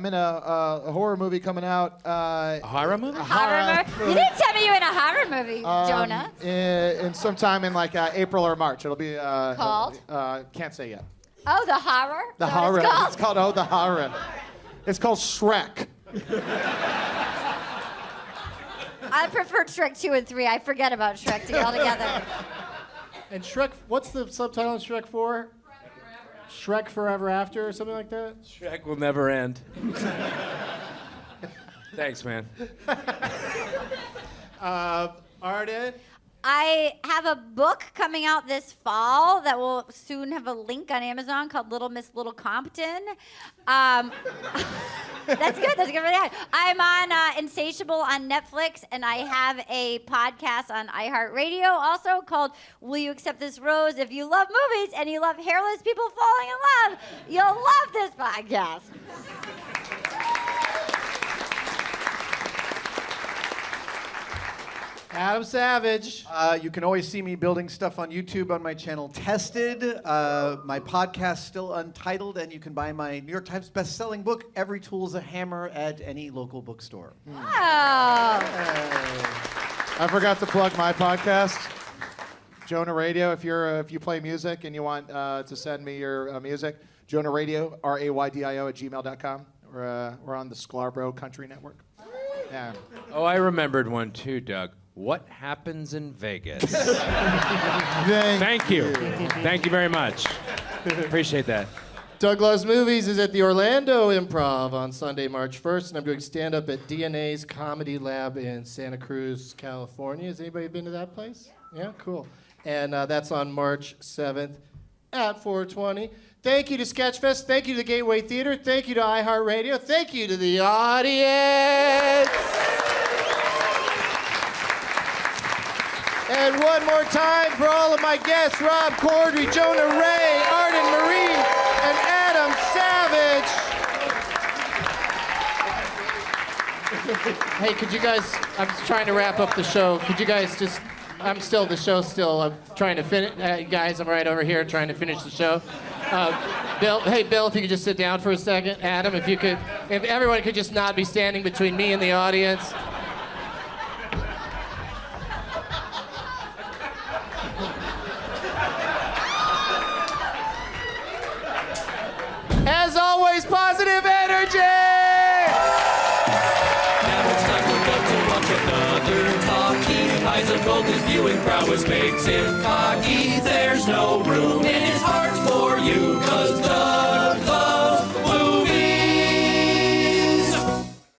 in a horror movie coming out. A horror movie? Horror movie? You didn't tell me you were in a horror movie, Jonah. In sometime in like April or March. It'll be Called? Can't say yet. Oh, the horror? The Is that what horror. It's called? The horror. It's called Shrek. I prefer Shrek 2 and 3. I forget about Shrek altogether. And Shrek, what's the subtitle on Shrek 4? Shrek Forever After or something like that? Shrek will never end. Thanks, man. Arden? I have a book coming out this fall that will soon have a link on Amazon called Little Miss Little Compton. That's good. That's good for that. I'm on Insatiable on Netflix, and I have a podcast on iHeartRadio also called Will You Accept This Rose? If you love movies and you love hairless people falling in love, you'll love this podcast. Adam Savage. You can always see me building stuff on YouTube on my channel Tested. My podcast still untitled, and you can buy my New York Times best-selling book, Every Tool's a Hammer, at any local bookstore. Oh. I forgot to plug my podcast, Jonah Radio. If you play music and you want to send me your music, Jonah Radio, RAYDIO @gmail.com. We're on the Scarborough Country Network. Yeah. Oh, I remembered one too, Doug. What happens in Vegas? Thank you. Thank you very much. Appreciate that. Doug Loves Movies is at the Orlando Improv on Sunday, March 1st, and I'm doing stand-up at DNA's Comedy Lab in Santa Cruz, California. Has anybody been to that place? Yeah, cool. And that's on March 7th at 4:20. Thank you to Sketchfest. Thank you to the Gateway Theater. Thank you to iHeartRadio. Thank you to the audience. And one more time for all of my guests, Rob Corddry, Jonah Ray, Arden Myrin, and Adam Savage. Hey, could you guys? I'm trying to wrap up the show. Could you guys just? I'm still the show. Still, I'm trying to finish. Guys, I'm right over here trying to finish the show. Bill, hey Bill, if you could just sit down for a second. Adam, if you could, if everyone could just not be standing between me and the audience. As always, positive energy! Now it's time for Doug to watch another talkie. Eyes of gold, his viewing prowess makes him cocky. There's no room